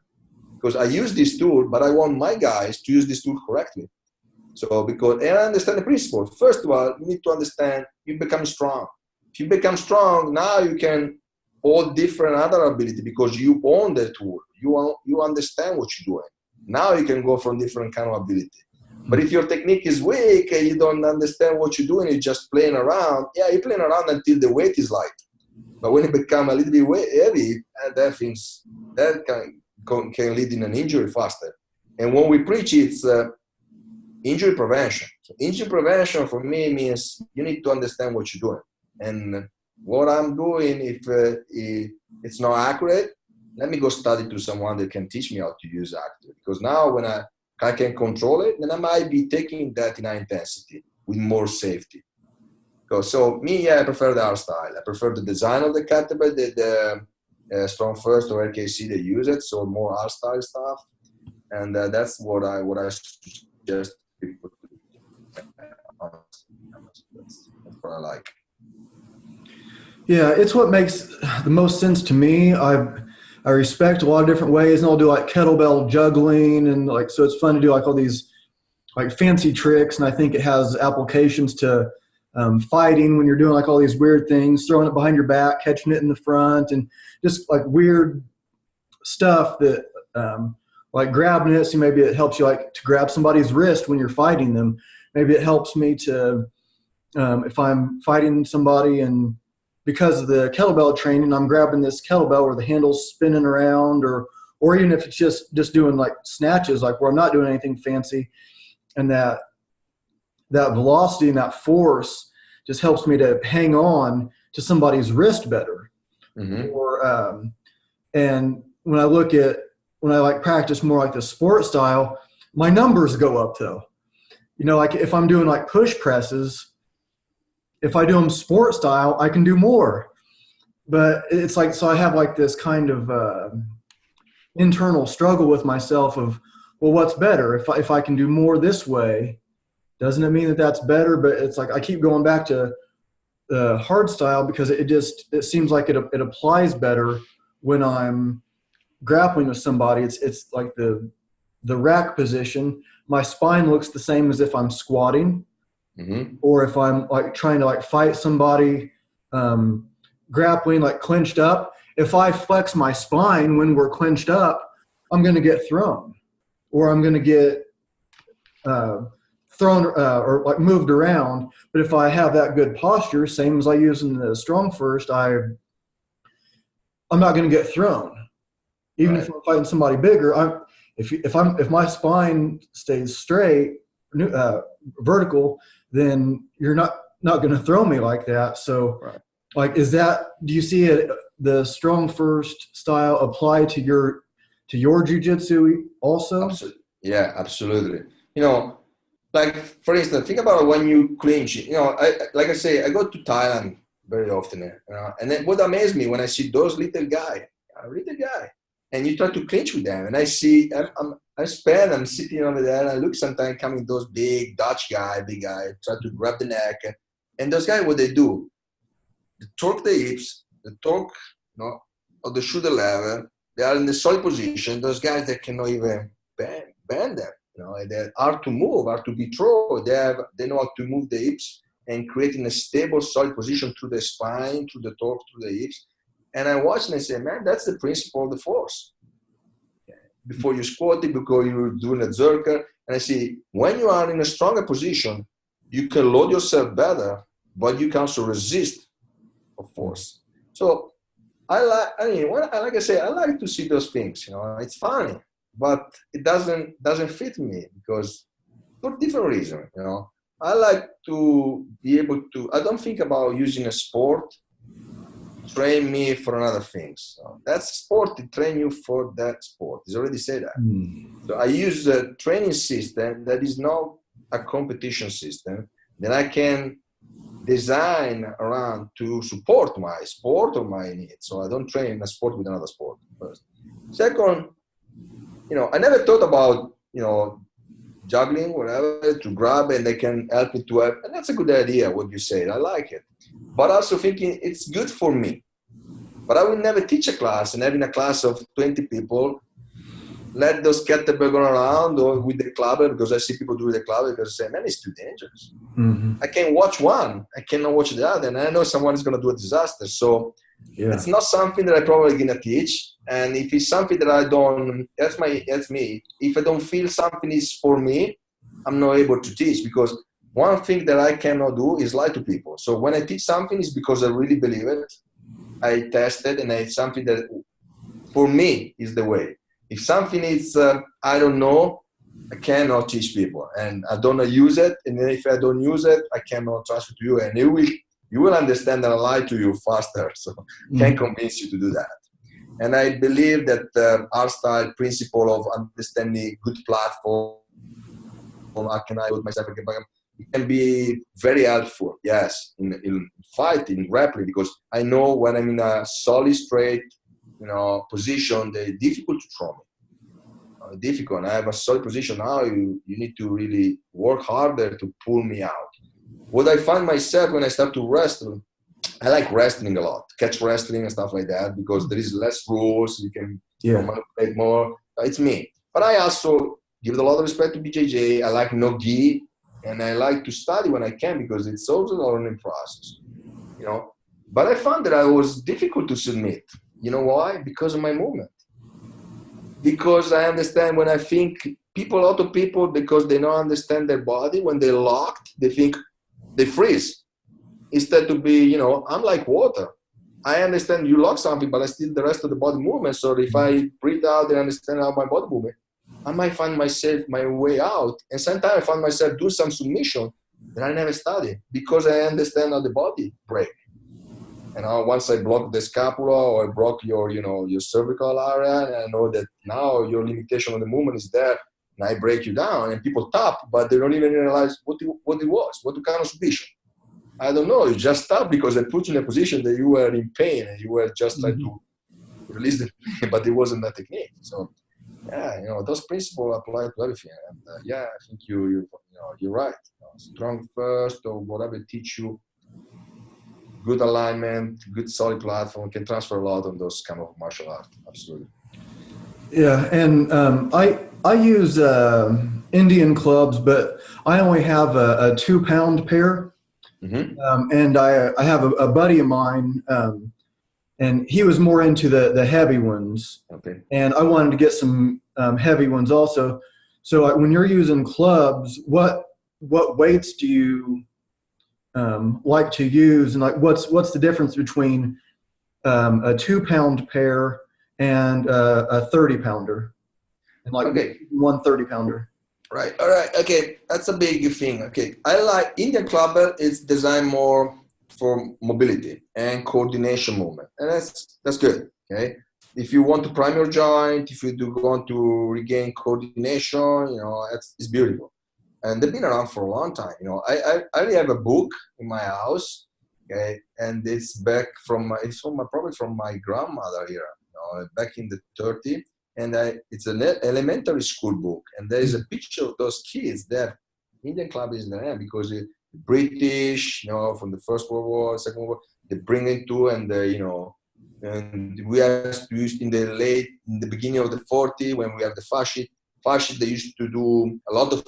Because I use this tool, but I want my guys to use this tool correctly. So and I understand the principle. First of all, you need to understand you become strong. If you become strong, now you can all different other ability because you own the tool. You understand what you're doing. Now you can go from different kind of ability. But if your technique is weak and you don't understand what you're doing, you're just playing around. Yeah, you're playing around until the weight is light. But when it becomes a little bit heavy, that can lead in an injury faster. And when we preach, it's injury prevention. So injury prevention for me means you need to understand what you're doing. And what I'm doing, if it's not accurate, let me go study to someone that can teach me how to use it. Because now when I can control it, then I might be taking that in high intensity with more safety. So me, I prefer the art style. I prefer the design of the kettlebell, the strong first or RKC, they use it. So more art style stuff. And that's what I suggest people to do. That's what I like. Yeah, it's what makes the most sense to me. I respect a lot of different ways, and I'll do like kettlebell juggling, and like so it's fun to do like all these like fancy tricks, and I think it has applications to fighting when you're doing like all these weird things, throwing it behind your back, catching it in the front, and just like weird stuff that like grabbing it. So maybe it helps you like to grab somebody's wrist when you're fighting them. Maybe it helps me to if I'm fighting somebody and because of the kettlebell training, I'm grabbing this kettlebell where the handle's spinning around, or even if it's just doing like snatches, like where I'm not doing anything fancy, and that velocity and that force just helps me to hang on to somebody's wrist better. Mm-hmm. And when I like practice more like the sport style, my numbers go up though. You know, like if I'm doing like push presses, if I do them sport style, I can do more. But it's like, so I have like this kind of internal struggle with myself of, well, what's better? If I can do more this way, doesn't it mean that that's better? But it's like I keep going back to the hard style because it seems like it applies better when I'm grappling with somebody. It's like the rack position. My spine looks the same as if I'm squatting, mm-hmm. or if I'm like trying to like fight somebody, grappling like clenched up. If I flex my spine when we're clenched up, I'm going to get thrown, or I'm going to get thrown or like moved around. But if I have that good posture, same as I use in the strong first, I'm not going to get thrown. Even Right. if I'm fighting somebody bigger, if my spine stays straight, vertical, then you're not going to throw me like that. So, Right. like, do you see the strong first style apply to your jiu-jitsu also? Absolutely. Yeah, absolutely. You know, like for instance, think about when you clinch. You know, like I say, I go to Thailand very often, and then what amazes me when I see those little guy, and you try to clinch with them, and I see I'm sitting over there, and I look sometimes coming those big Dutch guy, try to grab the neck, and those guys, what they do, they torque the hips, they torque, of the shoulder level. They are in the solid position. Those guys that cannot even bend them. You know, they're hard to move, hard to be thrown. They know how to move the hips and creating a stable, solid position through the spine, through the torque, through the hips. And I watch and I say, man, that's the principle of the force. Before you squat it, before you're doing a zerker. And I see, when you are in a stronger position, you can load yourself better, but you can also resist of force. So like I say, I like to see those things. You know, it's funny, but it doesn't fit me because for different reasons. You know, I like to be able to. I don't think about using a sport train me for another things. So that's sport to train you for that sport. It's already said that. So I use a training system that is not a competition system that I can design around to support my sport or my needs. So I don't train a sport with another sport first. Second, you know, I never thought about, you know, juggling, whatever, to grab and they can help me to have, and that's a good idea, what you said. I like it. But also thinking it's good for me. But I will never teach a class and having a class of 20 people, let those kettlebell go around or with the clubber, because I see people do the clubber because they say, man, it's too dangerous. Mm-hmm. I can watch one, I cannot watch the other, and I know someone is going to do a disaster. So it's not something that I probably going to teach. And if it's something that I don't, that's me. If I don't feel something is for me, I'm not able to teach, because one thing that I cannot do is lie to people. So when I teach something, it's because I really believe it. I tested, and it's something that for me is the way. If something is, I don't know, I cannot teach people, and I don't use it. And then if I don't use it, I cannot trust it to you. And you will understand that I lie to you faster. So I can't convince you to do that. And I believe that art style principle of understanding good platform, how can I put myself, it can be very helpful, yes, in fighting, in grappling, because I know when I'm in a solid, straight, position, they're difficult to throw me. Difficult. I have a solid position now. You need to really work harder to pull me out. What I find myself when I start to wrestle, I like wrestling a lot, catch wrestling and stuff like that, because there is less rules. You can manipulate more. It's me. But I also give a lot of respect to BJJ. I like no gi, and I like to study when I can, because it's also a learning process. But I found that I was difficult to submit. You know why? Because of my movement. Because I understand when I think a lot of people, because they don't understand their body, when they're locked, they think they freeze. Instead to be, I'm like water. I understand you lock something, but I still the rest of the body movement. So if I breathe out and understand how my body movement, I might find myself my way out. And sometimes I find myself do some submission that I never studied because I understand how the body break. And once I block the scapula or I block your cervical area, and I know that now your limitation on the movement is there, and I break you down, and people tap, but they don't even realize what it was, what kind of submission. I don't know. You just stopped because I put you in a position that you were in pain and you were just trying to release the pain, but it wasn't that technique. So, yeah, those principles apply to everything. And yeah, I think you're right. Strong first or whatever teach you, good alignment, good solid platform can transfer a lot on those kind of martial arts. Absolutely. Yeah, and I use Indian clubs, but I only have a 2-pound pair. Mm-hmm. And I have a buddy of mine, and he was more into the heavy ones. Okay. And I wanted to get some heavy ones also. So when you're using clubs, what weights do you like to use, and like what's the difference between a 2-pound pair and a 30-pounder, and like Okay. 1 30-pounder? Right. All right. Okay. That's a big thing. Okay. I like Indian clubber. It's designed more for mobility and coordination movement. And that's good. Okay. If you want to prime your joint, if you do want to regain coordination, it's beautiful. And they've been around for a long time. I already have a book in my house. Okay. And it's back probably from my grandmother here, back in the 30s. And it's an elementary school book, and there is a picture of those kids there. Indian club is in the end because the British, from the First World War, Second World War, they bring it to, and and we are used in the beginning of the 40s when we have the fascists. They used to do a lot of.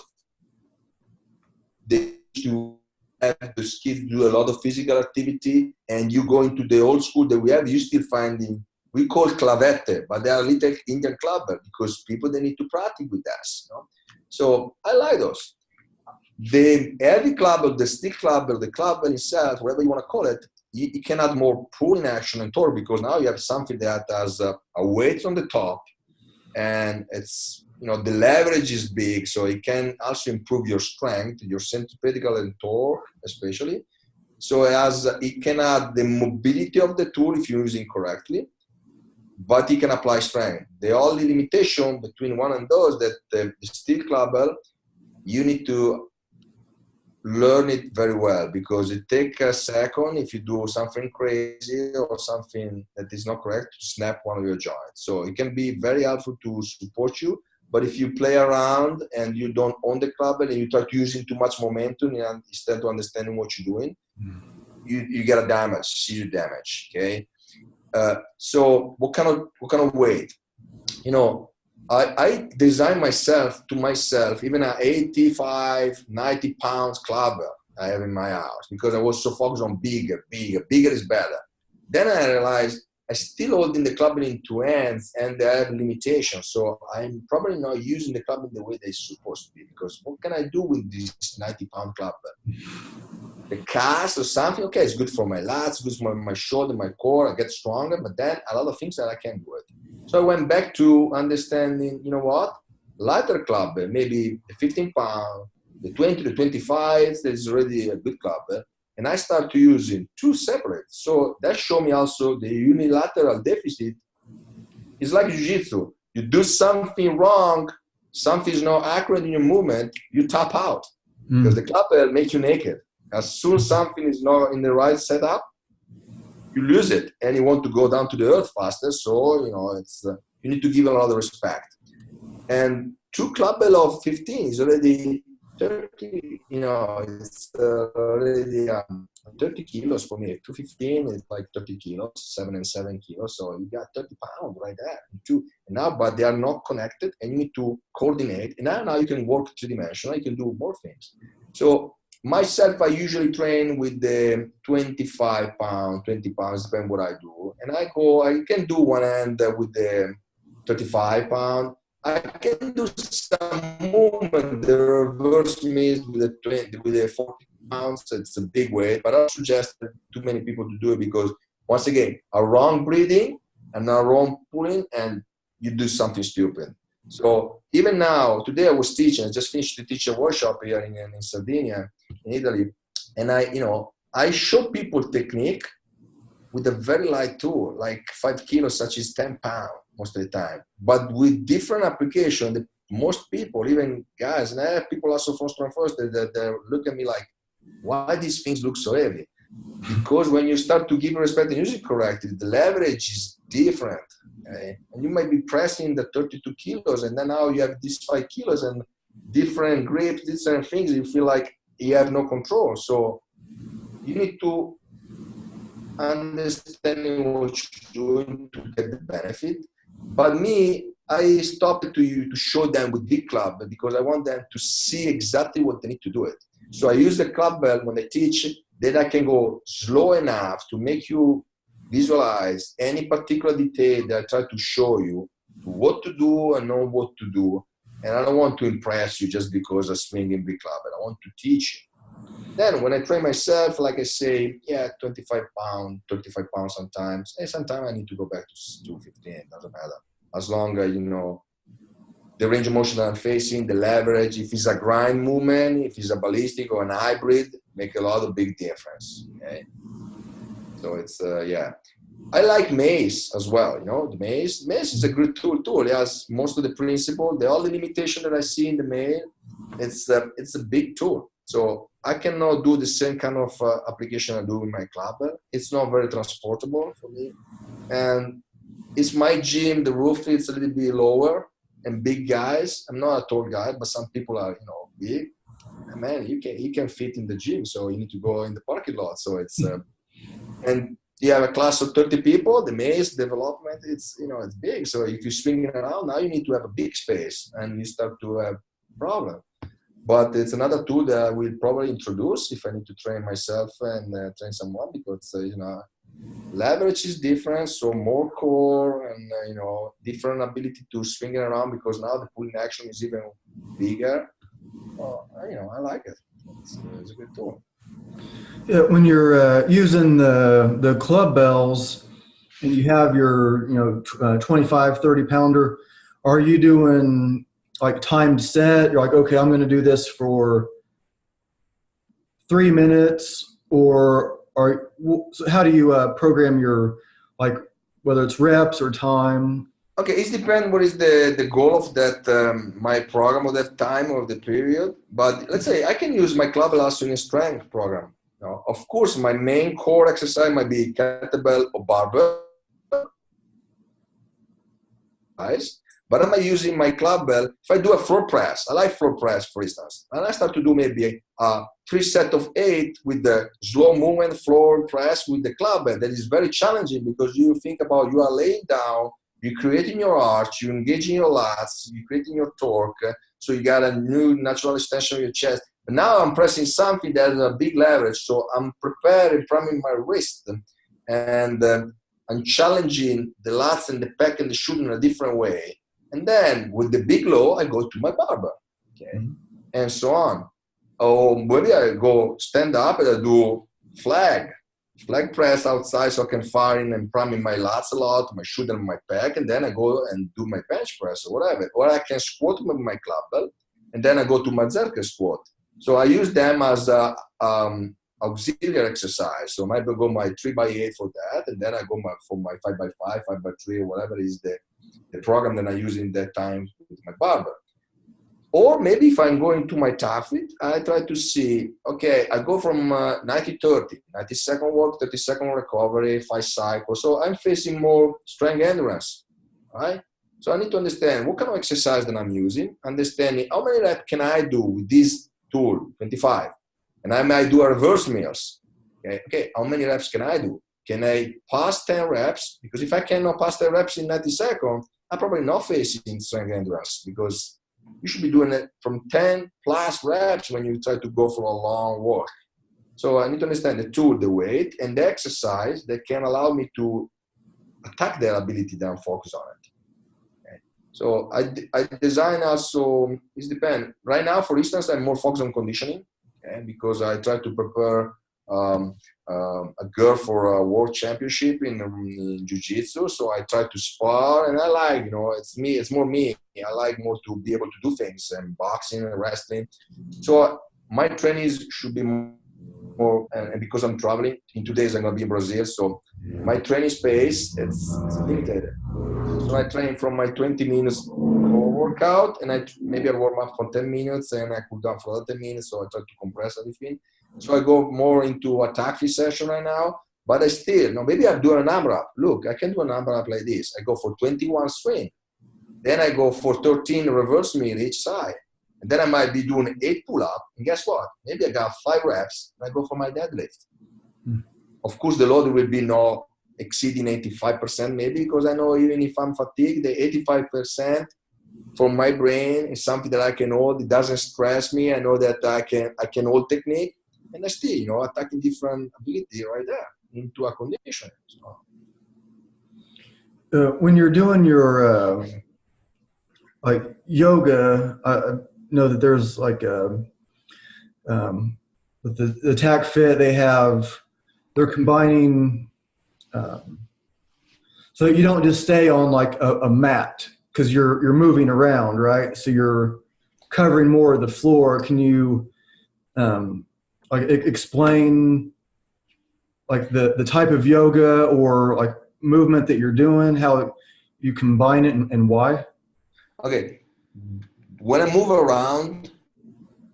They used to have the kids do a lot of physical activity, and you go into the old school that we have, you still finding. We call clavette, but they are little Indian clubber because people, they need to practice with us. So I like those. The heavy clubber, the stick clubber, the clubber itself, whatever you want to call it, you can add more pulling action and torque because now you have something that has a weight on the top, and it's the leverage is big, so it can also improve your strength, your centripetal and torque especially. So it can add the mobility of the tool if you're using correctly. But he can apply strength. The only limitation between one and those that the steel clubber, you need to learn it very well because it takes a second if you do something crazy or something that is not correct to snap one of your joints. So it can be very helpful to support you, but if you play around and you don't own the clubber and you try to use too much momentum instead of understanding what you're doing, you get a serious damage, okay? So what kind of weight? I design myself even an 85, 90 pounds clubber I have in my house because I was so focused on bigger is better. Then I realized I still holding the clubber in 2 hands and they have limitations. So I'm probably not using the clubber the way they're supposed to be because what can I do with this 90-pound clubber? The cast or something, okay, it's good for my lats, good for my shoulder, my core, I get stronger, but then a lot of things that I can't do it. So I went back to understanding, lighter clubber, maybe the 15 pound, the 20 to 25, that's already a good clubber. And I start to using 2 separate. So that showed me also the unilateral deficit. It's like Jiu-Jitsu. You do something wrong, something is not accurate in your movement, you tap out because the clubber makes you naked. As soon as something is not in the right setup, you lose it, and you want to go down to the earth faster. So it's you need to give a lot of respect. And 2 clubbell of 15 is already 30. It's already 30 kilos for me. 215 is like 30 kilos, 7 and 7 kilos. So you got 30 pounds right there. And now, but they are not connected, and you need to coordinate. And now you can work 3-dimensional. You can do more things. So myself, I usually train with the 25 pounds, 20 pounds, depending what I do. And I can do one hand with the 35 pounds. I can do some movement, the reverse knees with the 40 pounds. It's a big weight, but I don't suggest too many people to do it because once again, a wrong breathing and a wrong pulling, and you do something stupid. So even now, today I was teaching, I just finished to teach a workshop here in Sardinia, in Italy. And I show people technique with a very light tool, like 5 kilos, such as 10 pounds most of the time. But with different application, most people, even guys, and people also from Strong First, they look at me like, why these things look so heavy? Because when you start to give respect and use it correctly, the leverage is different. Okay? And you might be pressing the 32 kilos, and then now you have these 5 kilos and different grips, different things. You feel like you have no control. So you need to understand what you're doing to get the benefit. But me, I stopped to show them with big club because I want them to see exactly what they need to do it. So I use the club bell when I teach, then I can go slow enough to make you visualize any particular detail that I try to show you what to do and know what to do. And I don't want to impress you just because I swing in big club, but I want to teach you. Then when I train myself, like I say, 25 pounds, 35 pounds sometimes. And sometimes I need to go back to 15, doesn't matter. As long as, the range of motion that I'm facing, the leverage, if it's a grind movement, if it's a ballistic or an hybrid, make a lot of big difference. Okay? So it's, I like mace as well, the mace. Mace is a good tool too. It has most of the principle. The only limitation that I see in the mace, it's a big tool. So I cannot do the same kind of application I do with my clubber. It's not very transportable for me. And it's my gym, the roof is a little bit lower and big guys. I'm not a tall guy, but some people are, big. And man, you can fit in the gym. So you need to go in the parking lot. So it's, and you have a class of 30 people, the maze development, it's big. So if you're swinging around, now you need to have a big space and you start to have problem. But it's another tool that I will probably introduce if I need to train myself and train someone, because, leverage is different. So more core and, different ability to swing it around, because now the pulling action is even bigger. Well, I like it. It's a good tool. Yeah, when you're using the club bells and you have your 25, 30 pounder, are you doing like timed set? You're like, okay, I'm going to do this for 3 minutes, or how do you program your, like, whether it's reps or time? Okay, it depends what is the goal of that, my program or that time or the period. But let's say I can use my club also in a strength program. Of course, my main core exercise might be kettlebell or barbell. But I'm using my club bell. If I do a floor press, I like floor press, for instance, and I start to do maybe a 3 set of 8 with the slow movement floor press with the club bell. That is very challenging, because you think about, you are laying down, you're creating your arch, you're engaging your lats, you're creating your torque, so you got a new natural extension of your chest. But now I'm pressing something that has a big leverage, so I'm preparing, priming my wrist, and I'm challenging the lats and the pec and the shoulder in a different way. And then with the big low, I go to my barbell, okay, and so on. Or maybe I go stand up and I do flag press outside, so I can fire in and priming my lats a lot, my shoulder and my pec, and then I go and do my bench press or whatever. Or I can squat with my club bell, and then I go to my Zerker squat. So I use them as a auxiliary exercise. So I might go my 3x8 for that, and then I go for my 5x5, 5x3, or whatever is the program that I use in that time with my barbell. Or maybe if I'm going to my Tacfit, I try to see, okay, I go from 90-30, 90 second work, 30 second recovery, 5 cycles. So I'm facing more strength endurance, right? So I need to understand what kind of exercise that I'm using, understanding how many reps can I do with this tool, 25. And I might do a reverse mills. Okay, how many reps can I do? Can I pass 10 reps? Because if I cannot pass 10 reps in 90 seconds, I'm probably not facing strength endurance, because you should be doing it from 10 plus reps when you try to go for a long walk. So I need to understand the tool, the weight, and the exercise that can allow me to attack that ability that I'm focused on it. Okay. So I design also, it depends. Right now, for instance, I'm more focused on conditioning, okay, because I try to prepare a girl for a world championship in Jiu-Jitsu. So I try to spar, and I like, it's more me. I like more to be able to do things, and boxing and wrestling. So my trainings should be more, and because I'm traveling, in 2 days I'm going to be in Brazil. So my training space, it's limited. So I train from my 20 minutes workout, and maybe I warm up for 10 minutes and I cool down for another 10 minutes. So I try to compress everything. So I go more into a Tacfit session right now, but I still, maybe I'm doing an AMRAP. Look, I can do an AMRAP like this. I go for 21 swing. Then I go for 13 reverse mill each side. And then I might be doing 8 pull-up. And guess what? Maybe I got 5 reps and I go for my deadlift. Of course, the load will be not exceeding 85% maybe, because I know even if I'm fatigued, the 85% from my brain is something that I can hold. It doesn't stress me. I know that I can hold technique. And I still, attacking different ability right there into a condition. So. When you're doing your like yoga, I know that there's like with the Tacfit, they're combining, so you don't just stay on like a mat because you're moving around, right? So you're covering more of the floor. Can you like explain like the type of yoga or like movement that you're doing, how you combine it and why? Okay. When I move around,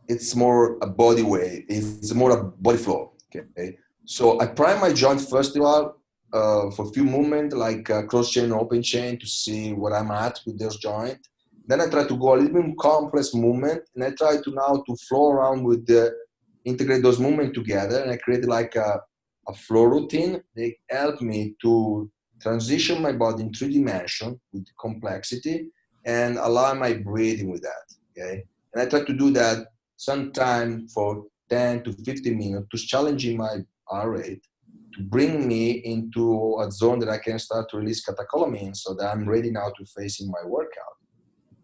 it's more a body weight. It's more a body flow. Okay. So I prime my joint first of all for a few movements, like cross chain, open chain, to see where I'm at with those joints. Then I try to go a little bit more complex movement, and I try to now to flow around with integrate those movements together, and I create like a flow routine. They help me to transition my body in 3 dimensions with complexity and allow my breathing with that. Okay, and I try to do that sometime for 10 to 15 minutes, to challenging my heart rate, to bring me into a zone that I can start to release catecholamines, so that I'm ready now to face in my workout.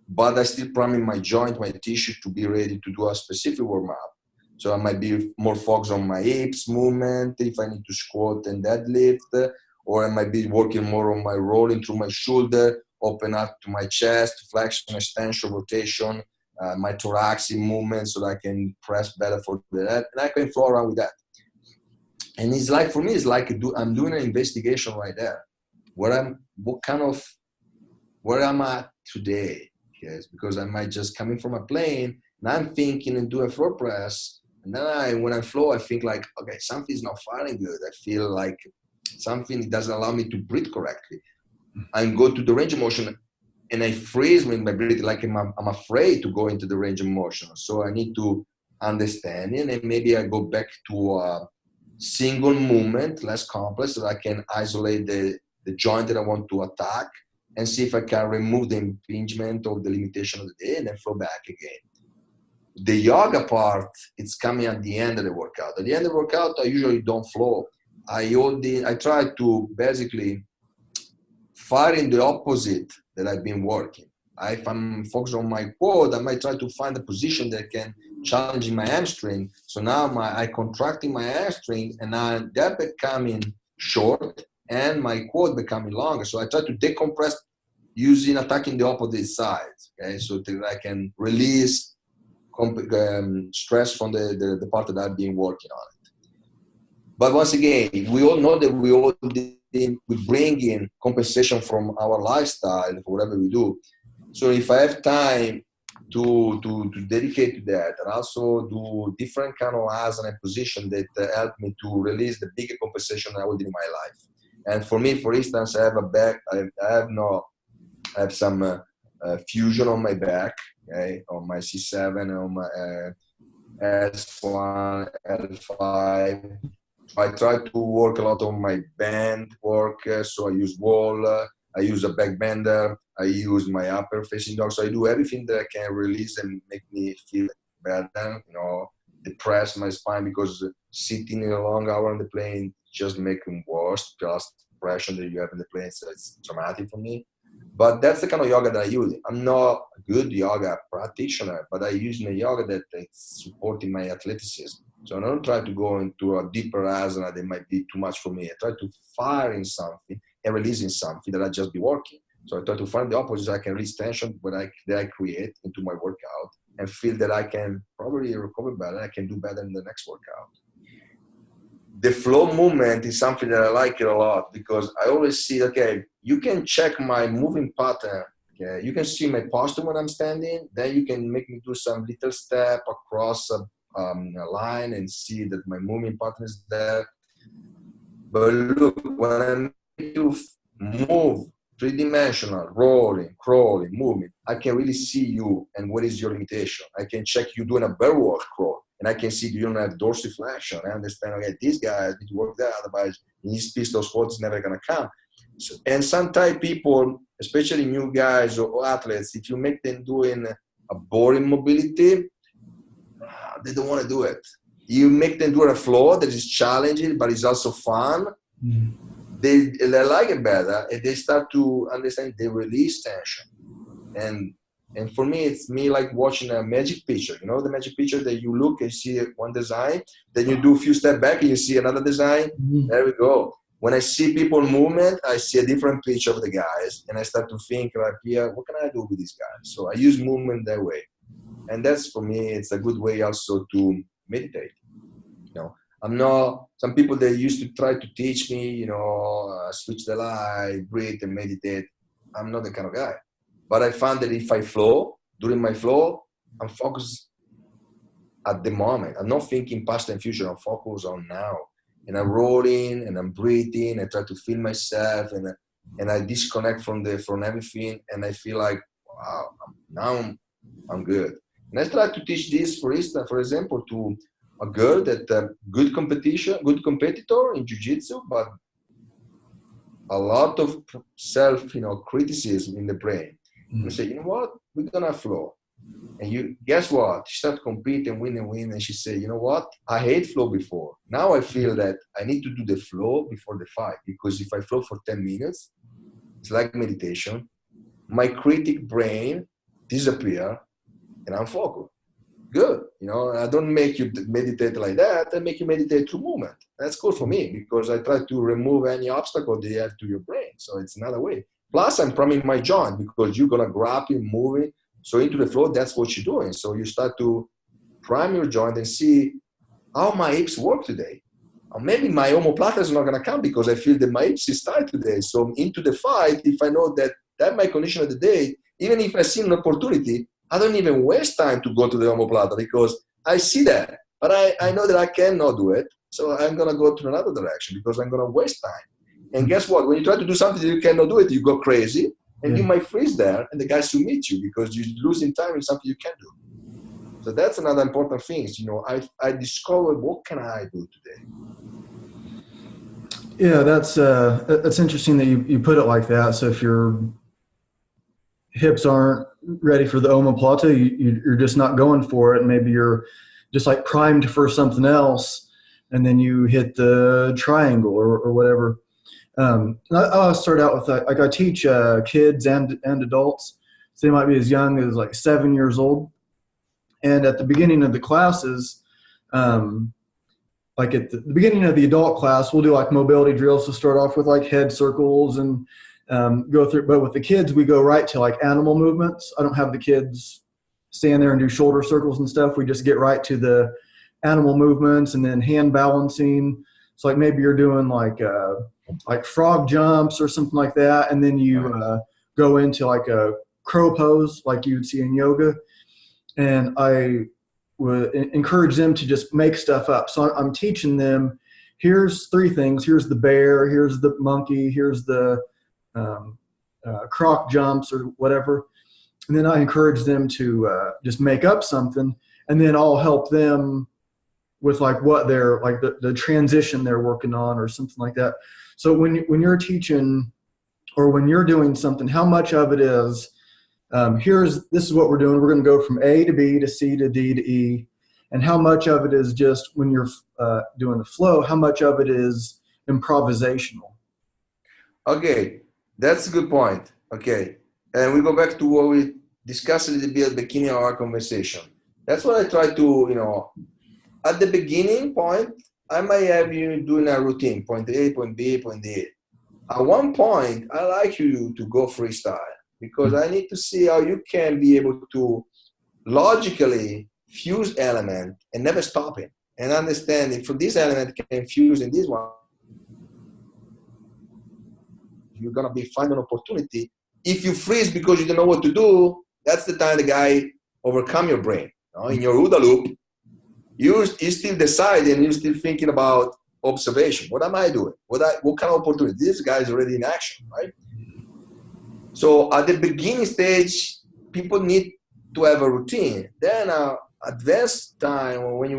But I still priming my joint, my tissue, to be ready to do a specific warm-up. So I might be more focused on my hips movement if I need to squat and deadlift, or I might be working more on my rolling through my shoulder, open up to my chest, flexion, extension, rotation, my thoracic movement, so that I can press better for that, and I can flow around with that. And it's like, for me, it's like I'm doing an investigation right there, where I'm at today. Yes, because I might just coming from a plane and I'm thinking and do a floor press, and then when I flow, I think like, okay, something's not firing good. I feel like something doesn't allow me to breathe correctly. I go to the range of motion and I freeze with my breathing, like I'm afraid to go into the range of motion. So I need to understand it, and maybe I go back to a single movement, less complex, so that I can isolate the joint that I want to attack, and see if I can remove the impingement of the limitation of the day, and then flow back again. The yoga part, it's coming at the end of the workout. At the end of the workout, I usually don't flow. I try to basically fire in the opposite that I've been working. If I'm focused on my quad, I might try to find a position that can challenge my hamstring. So now I contracting my hamstring, and now that becoming short, and my quad becoming longer. So I try to decompress attacking the opposite side. Okay, so that I can release stress from the part that I've been working on it. But once again, we all know that we bring in compensation from our lifestyle for whatever we do. So if I have time to dedicate to that, and also do different kind of asana position that help me to release the bigger compensation I hold in my life. And for me, for instance, I have a back. I have some fusion on my back, okay, on my C7, on my S1, L5. I try to work a lot on my band work, so I use wall, I use a back bender, I use my upper facing dog, so I do everything that I can release and make me feel better, depress my spine, because sitting in a long hour on the plane just make them worse, plus pressure that you have in the plane, so it's traumatic for me. But that's the kind of yoga that I use. I'm not a good yoga practitioner, but I use a yoga that is supporting my athleticism. So I don't try to go into a deeper asana that might be too much for me. I try to fire in something and release in something that I just be working. So I try to find the opposite. So I can release tension that I create into my workout and feel that I can probably recover better. I can do better in the next workout. The flow movement is something that I like it a lot because I always see, okay, you can check my moving pattern. Okay? You can see my posture when I'm standing. Then you can make me do some little step across a line and see that my moving pattern is there. But look, when I make you move, three-dimensional, rolling, crawling, moving, I can really see you and what is your limitation. I can check you doing a bear walk crawl, and I can see you don't have dorsiflexion. I understand, okay, this guy need to work that, otherwise his pistol squat is never going to come. So, and sometimes people, especially new guys or athletes, if you make them doing a boring mobility, they don't want to do it. You make them do a flow that is challenging, but it's also fun. Mm-hmm. They like it better, and they start to understand they release tension. And for me, it's me like watching a magic picture. You know, the magic picture that you look and see one design, then you do a few steps back and you see another design. Mm-hmm. There we go. When I see people movement, I see a different picture of the guys, and I start to think like, yeah, what can I do with these guys? So I use movement that way. And that's, for me, it's a good way also to meditate. You know, I'm not, some people that used to try to teach me, you know, switch the light, breathe and meditate. I'm not the kind of guy. But I found that if I flow, during my flow, I'm focused at the moment. I'm not thinking past and future. I'm focused on now. And I'm rolling and I'm breathing. I try to feel myself and I disconnect from everything. And I feel like, wow, now I'm good. And I try to teach this, for example, to a girl that good competitor in jiu-jitsu, but a lot of criticism in the brain. Mm-hmm. You say, you know what, we're gonna flow. And you guess what? She started competing, win, and she said, you know what? I hate flow before. Now I feel that I need to do the flow before the fight, because if I flow for 10 minutes, it's like meditation. My critic brain disappear and I'm focused. Good. You know, I don't make you meditate like that. I make you meditate through movement. That's good for me because I try to remove any obstacle they have to your brain. So it's another way. Plus, I'm priming my joint because you're going to grab it, move it. So into the flow, that's what you're doing. So you start to prime your joint and see how my hips work today. Or maybe my omoplata is not going to come because I feel that my hips is tight today. So into the fight, if I know that my condition of the day, even if I see an opportunity, I don't even waste time to go to the omoplata because I see that. But I know that I cannot do it. So I'm going to go to another direction because I'm going to waste time. And guess what? When you try to do something that you cannot do it, you go crazy. And you might freeze there, and the guys will meet you because you're losing time in something you can do. So that's another important thing. You know, I discovered what can I do today. Yeah, that's interesting that you put it like that. So if your hips aren't ready for the omoplata, you're just not going for it. And maybe you're just like primed for something else, and then you hit the triangle or whatever. I'll start out with like I teach kids and adults, so they might be as young as like 7 years old. And at the beginning of the classes, like at the beginning of the adult class, we'll do like mobility drills to start off with, like head circles and go through. But with the kids, we go right to like animal movements. I don't have the kids stand there and do shoulder circles and stuff. We just get right to the animal movements and then hand balancing. So like maybe you're doing like frog jumps or something like that, and then you go into like a crow pose like you would see in yoga. And I would encourage them to just make stuff up. So I'm teaching them, here's 3 things. Here's the bear, here's the monkey, here's the croc jumps or whatever. And then I encourage them to just make up something, and then I'll help them with like what they're like the transition they're working on or something like that. So when you're teaching or when you're doing something, how much of it is this is what we're doing. We're going to go from A to B to C to D to E, and how much of it is just when you're doing the flow? How much of it is improvisational? Okay, that's a good point. Okay. And we go back to what we discussed a little bit at the beginning of our conversation. That's what I try to, at the beginning point, I might have you doing a routine, point A, point B, point D. At one point, I like you to go freestyle because I need to see how you can be able to logically fuse element and never stop it. And understand if this element can fuse in this one, you're going to be finding an opportunity. If you freeze because you don't know what to do, that's the time the guy overcome your brain. In your OODA loop, you still decide and you're still thinking about observation. What am I doing? What kind of opportunity? This guy is already in action, right? So at the beginning stage, people need to have a routine. Then advanced time, when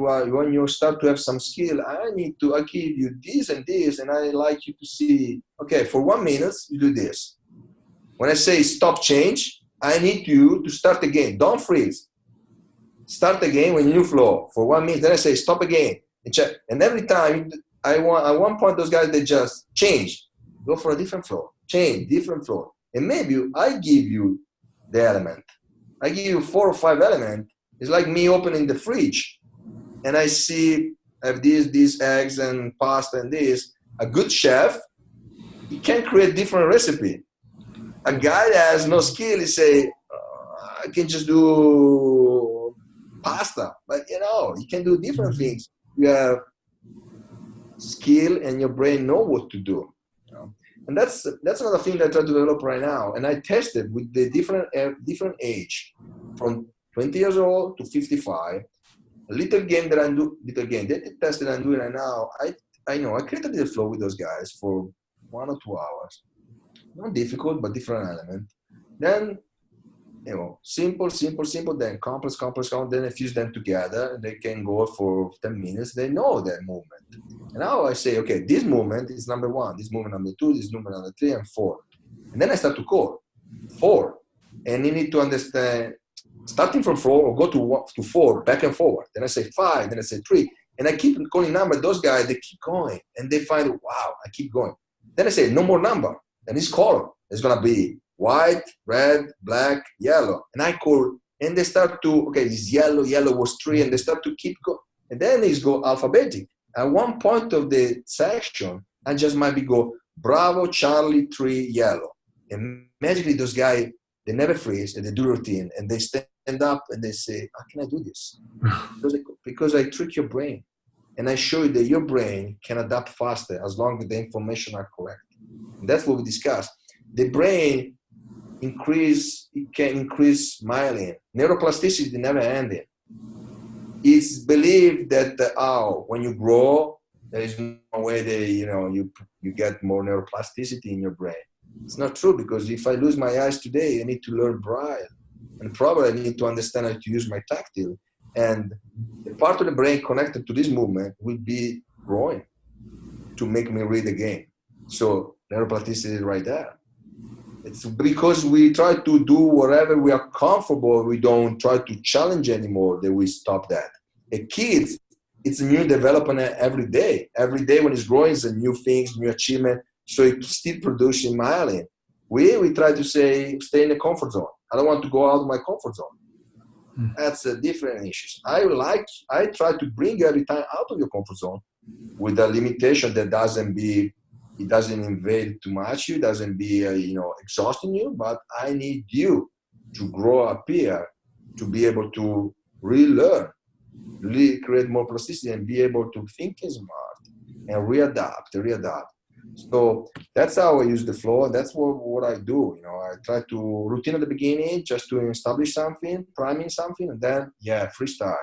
you start to have some skill, I give you this and this, and I like you to see, okay, for 1 minute, you do this. When I say stop change, I need you to start again. Don't freeze. Start again when you flow for 1 minute. Then I say stop again and check. And every time, at one point, those guys, they just change. Go for a different flow. Change, different flow. And maybe I give you the element. I give you 4 or 5 elements. It's like me opening the fridge. And I see I have these eggs and pasta and this. A good chef, he can create different recipe. A guy that has no skill, he say, I can just do pasta. But you can do different things. You have skill and your brain know what to do. And that's another thing that I try to develop right now. And I tested with the different age, from 20 years old to 55. A little game that the test that I'm doing right now, I created the flow with those guys for 1 or 2 hours. Not difficult, but different element. Then, simple, then complex, then I fuse them together and they can go for 10 minutes. They know that movement. And now I say, okay, this movement is number 1, this movement number 2, this movement number 3 and 4. And then I start to call 4. And you need to understand, starting from 4 or go to 4, back and forward. Then I say 5, then I say 3. And I keep calling number. Those guys, they keep going. And they find, wow, I keep going. Then I say, no more number. And it's color. It's going to be white, red, black, yellow. And I call, and they start to, okay, this yellow was 3, and they start to keep going. And then it's go alphabetic. At one point of the section, I just might be go, Bravo, Charlie, 3, yellow. And magically those guys, they never freeze, and they do routine, and they stand up and they say, how can I do this? Because I trick your brain. And I show you that your brain can adapt faster as long as the information are correct. And that's what we discussed. The brain can increase myelin. Neuroplasticity never ending. It's believed that when you grow, there is no way that you get more neuroplasticity in your brain. It's not true, because if I lose my eyes today, I need to learn Braille, and probably I need to understand how to use my tactile. And the part of the brain connected to this movement will be growing to make me read again. So neuroplasticity is right there. It's because we try to do whatever we are comfortable. We don't try to challenge anymore, that we stop that. A kid, it's a new development every day. Every day when it's growing, it's a new things, new achievement. So it's still producing myelin. We try to say, stay in the comfort zone. I don't want to go out of my comfort zone. That's a different issue. I try to bring every time out of your comfort zone with a limitation that it doesn't invade too much. It doesn't be, exhausting you, but I need you to grow up here to be able to relearn, really create more plasticity and be able to think smart and readapt. So that's how I use the flow. That's what I do. I try to routine at the beginning just to establish something, priming something, and then, freestyle.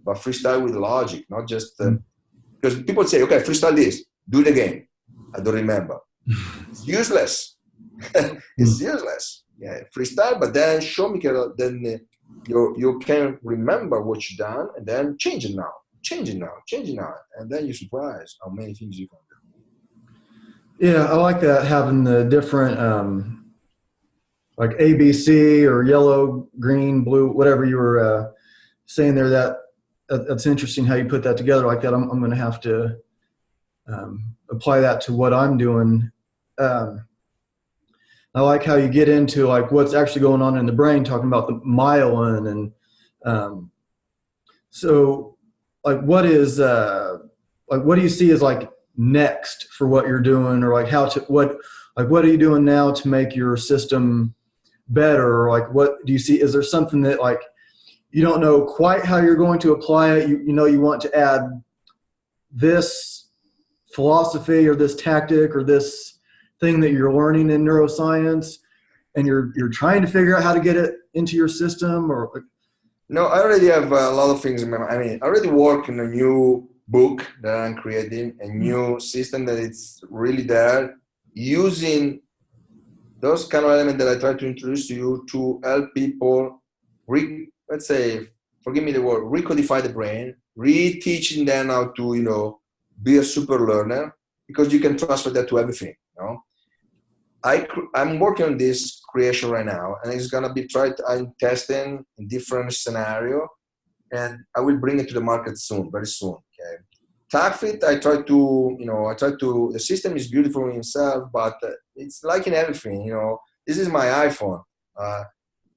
But freestyle with logic, not just, because people say, okay, freestyle this, do it again. I don't remember. It's useless. It's useless. Yeah, freestyle, but then show me, then you can remember what you've done, and then change it now, and then you're surprised how many things you can do. Yeah, I like that, having the different, like ABC or yellow, green, blue, whatever you were saying there. That's interesting how you put that together like that. I'm going to have to apply that to what I'm doing. I like how you get into like what's actually going on in the brain, talking about the myelin and um, so like what do you see as like next for what you're doing, or like what are you doing now to make your system better, or like what do you see? Is there something that like you don't know quite how you're going to apply it? You know you want to add this philosophy or this tactic or this thing that you're learning in neuroscience, and you're trying to figure out how to get it into your system, or No, I already have a lot of things in my mind. I mean, I already work in a new book that I'm creating, a new system that it's really there, using those kind of elements that I try to introduce to you to help people, let's say, forgive me the word, recodify the brain, reteaching them how to, be a super learner, because you can transfer that to everything, I'm working on this creation right now, and it's gonna be I'm testing in different scenario, and I will bring it to the market soon, very soon. Okay. Tacfit, the system is beautiful in itself, but it's like in everything, this is my iPhone.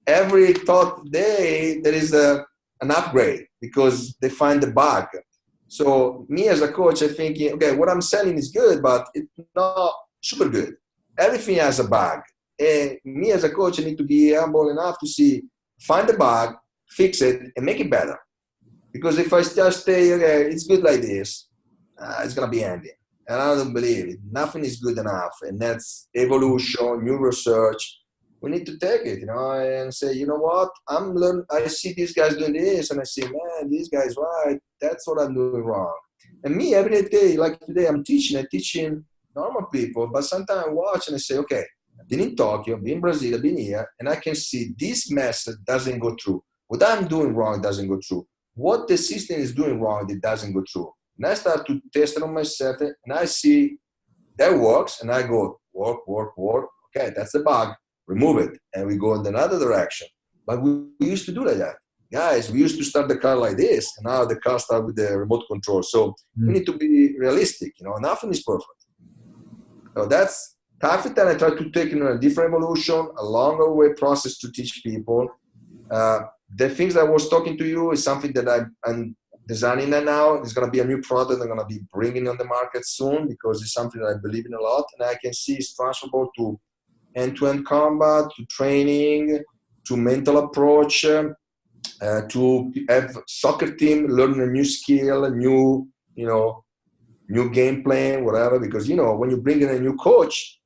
Every third day there is an upgrade because they find the bug. So me as a coach, I'm thinking, okay, what I'm selling is good, but it's not super good. Everything has a bug. And me as a coach, I need to be humble enough to find the bug, fix it, and make it better. Because if I just say, okay, it's good like this, it's going to be ending. And I don't believe it. Nothing is good enough. And that's evolution, new research. We need to take it, and say, you know what? I see these guys doing this, and I say, man, these guys right. That's what I'm doing wrong. And me, every day, like today, I'm teaching normal people, but sometimes I watch and I say, okay, I've been in Tokyo, I've been in Brazil, I've been here, and I can see this message doesn't go through. What I'm doing wrong doesn't go through. What the system is doing wrong, it doesn't go through. And I start to test it on myself, and I see that works, and I go, work. Okay, that's the bug. Remove it, and we go in another direction. But we used to do like that. Guys, we used to start the car like this, and now the car starts with the remote control. So we need to be realistic, nothing is perfect. So that's Tacfit, and I try to take a different evolution, a longer way process to teach people. The things that I was talking to you is something that I'm designing now. There's going to be a new product I'm going to be bringing on the market soon, because it's something that I believe in a lot, and I can see it's transferable to end-to-end combat, to training, to mental approach, to have soccer team learn a new skill, a new game plan, whatever. Because when you bring in a new coach,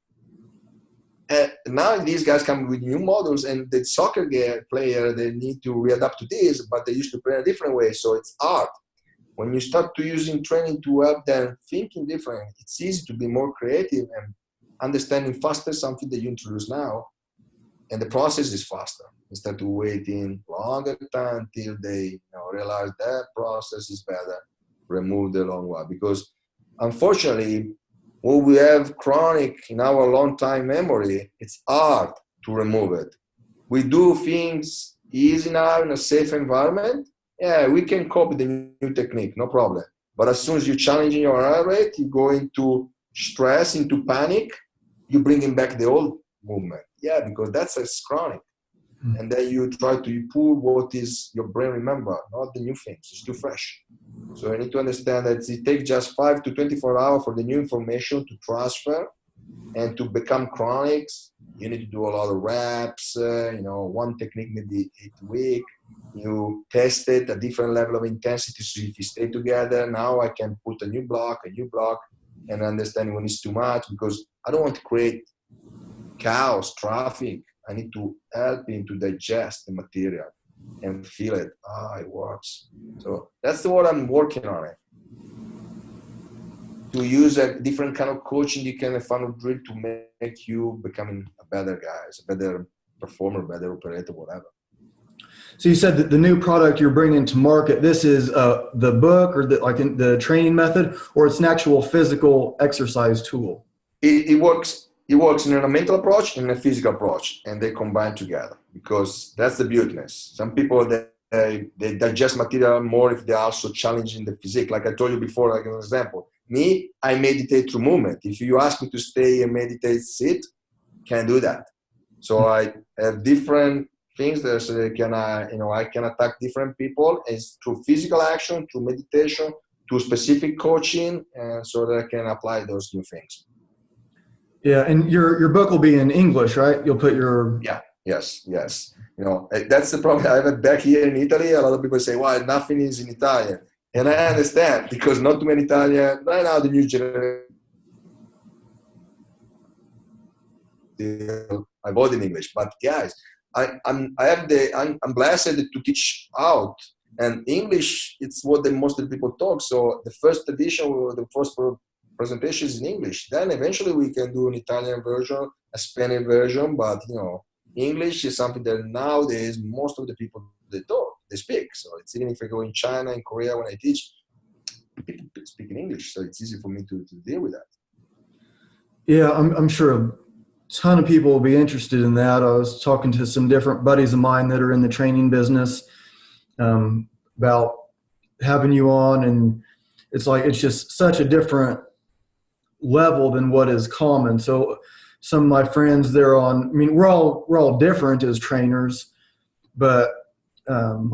now these guys come with new models, and the soccer player, they need to readapt to this, but they used to play a different way, so it's hard. When you start to using training to help them thinking different, it's easy to be more creative and understanding faster something that you introduce now, and the process is faster instead of waiting longer time till they realize that process is better, remove the long one. Because unfortunately, when we have chronic in our long time memory, it's hard to remove it. We do things easy now in a safe environment. Yeah, we can copy the new technique, no problem. But as soon as you're challenging your heart rate, you go into stress, into panic, you bringing back the old movement. Yeah, because that's chronic. And then you try to pull what is your brain remember, not the new things. It's too fresh. So you need to understand that it takes just 5 to 24 hours for the new information to transfer and to become chronic. You need to do a lot of reps, one technique maybe 8 weeks. You test it at different level of intensity. So if you stay together, now I can put a new block, and understand when it's too much, because I don't want to create chaos, traffic. I need to help him to digest the material and feel it. It works. So that's what I'm working on it. To use a different kind of coaching, you can funnel drill to make you becoming a better guy, a better performer, better operator, whatever. So you said that the new product you're bringing to market, this is the book, or the training method, or it's an actual physical exercise tool? It works. It works in a mental approach and a physical approach, and they combine together, because that's the beautiness. Some people, they digest material more if they're also challenging the physique. Like I told you before, like an example. Me, I meditate through movement. If you ask me to stay and meditate, sit, can't do that. So I have different things that I can attack different people. It's through physical action, through meditation, to specific coaching, so that I can apply those new things. Yeah, and your book will be in English, right? You'll put your Yes. That's the problem. I have it back here in Italy. A lot of people say, "Why nothing is in Italian?" And I understand, because not too many Italian right now. The new generation, I vote in English, but guys, I'm blessed to teach out, and English, it's what the most of the people talk. So the first edition, the first presentation is in English. Then eventually we can do an Italian version, a Spanish version, but English is something that nowadays most of the people they speak. So it's, even if I go in China, in Korea, when I teach, people speak in English, so it's easy for me to deal with that. Yeah, I'm sure a ton of people will be interested in that. I was talking to some different buddies of mine that are in the training business about having you on, and it's just such a different level than what is common. So some of my friends, we're all different as trainers, but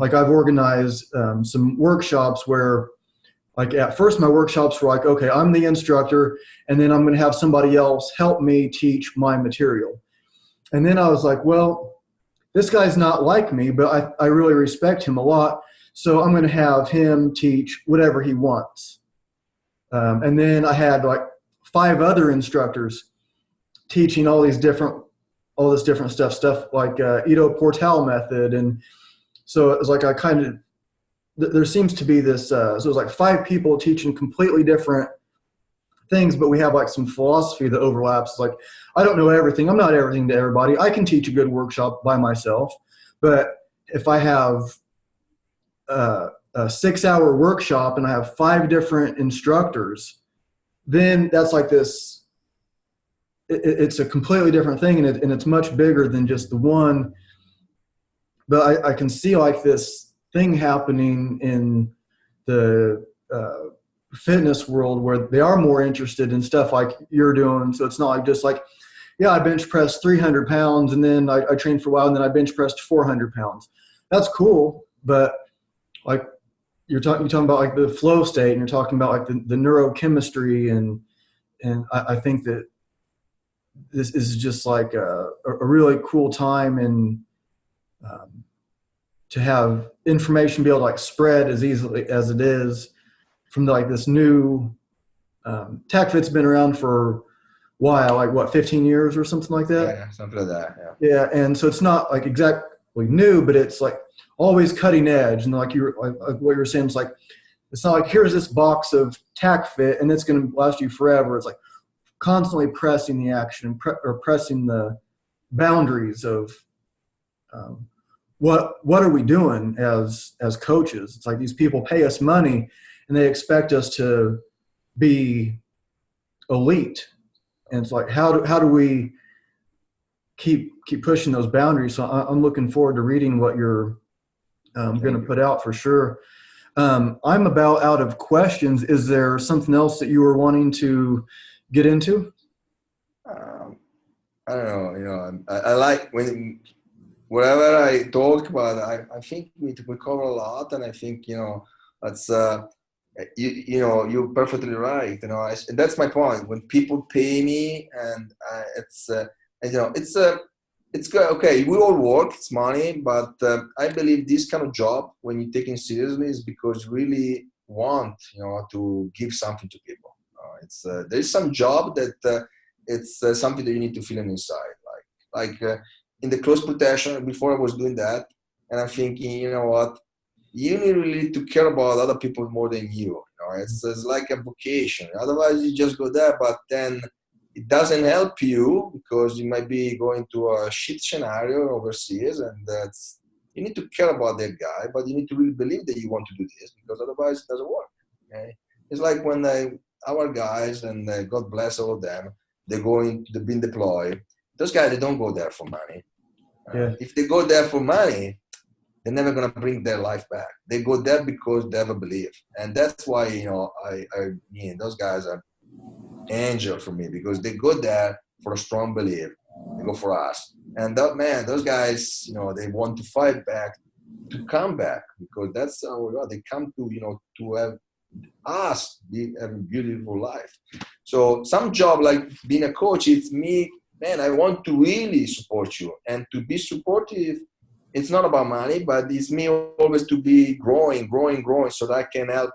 like I've organized some workshops where, like, at first my workshops were like, okay, I'm the instructor, and then I'm going to have somebody else help me teach my material. And then I was like, well, this guy's not like me, but I really respect him a lot, so I'm going to have him teach whatever he wants. And then I had like 5 other instructors teaching all this different stuff like Ido Portal method. And so it was like there seems to be this, so it was like 5 people teaching completely different things, but we have like some philosophy that overlaps. It's like, I don't know everything. I'm not everything to everybody. I can teach a good workshop by myself, but if I have a 6-hour workshop and I have 5 different instructors, then that's like this, it's a completely different thing, and it's much bigger than just the one. But I can see like this thing happening in the fitness world where they are more interested in stuff like you're doing. So it's not like just like, yeah, I bench pressed 300 pounds and then I trained for a while and then I bench pressed 400 pounds. That's cool, but like you're talking about like the flow state, and you're talking about like the neurochemistry, and I think that this is just like a really cool time, and to have information be able to like spread as easily as it is from like this new Tacfit's been around for a while, like what, 15 years or something like that? Yeah, something like that. Yeah, and so it's not like exactly new, but it's like always cutting edge. And like like what you were saying, it's like, it's not like here's this box of Tacfit and it's going to last you forever. It's like constantly pressing the action, or pressing the boundaries of what are we doing as coaches. It's like these people pay us money and they expect us to be elite, and it's like how do we keep pushing those boundaries. So I'm looking forward to reading what you're going to put out for sure. I'm about out of questions. Is there something else that you were wanting to get into? I don't know. I like whatever I talk about. I think we cover a lot, and I think that's you're perfectly right. And that's my point. When people pay me, and it's good. Okay, we all work. It's money, but I believe this kind of job, when you take it seriously, is because you really want to give something to people. There's some job that it's something that you need to feel inside, like in the close protection. Before I was doing that, and I'm thinking, you know what, you need really to care about other people more than you. It's like a vocation. Otherwise, you just go there, but then it doesn't help you, because you might be going to a shit scenario overseas, and you need to care about that guy, but you need to really believe that you want to do this, because otherwise it doesn't work. Okay? It's like when our guys, and God bless all of them, they've been deployed. Those guys, they don't go there for money. If they go there for money, they're never gonna bring their life back. They go there because they have a belief, and that's why those guys are angel for me, because they go there for a strong belief. They go for us. And that, man, those guys, they want to fight back, to come back, because that's how they come to, to have us have a beautiful life. So some job like being a coach, it's me, man, I want to really support you. And to be supportive, it's not about money, but it's me always to be growing, so that I can help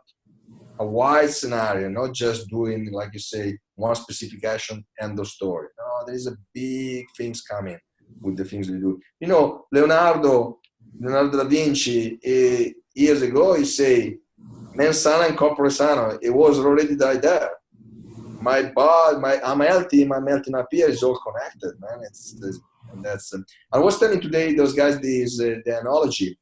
a wide scenario, not just doing, like you say, one specific action, end of story. No, there's a big things coming with the things we do. Leonardo da Vinci, years ago, he say, mens sana in corpore sano. It was already there. My body, I'm healthy, my melting up here is all connected, man. That's. I was telling today those guys the analogy.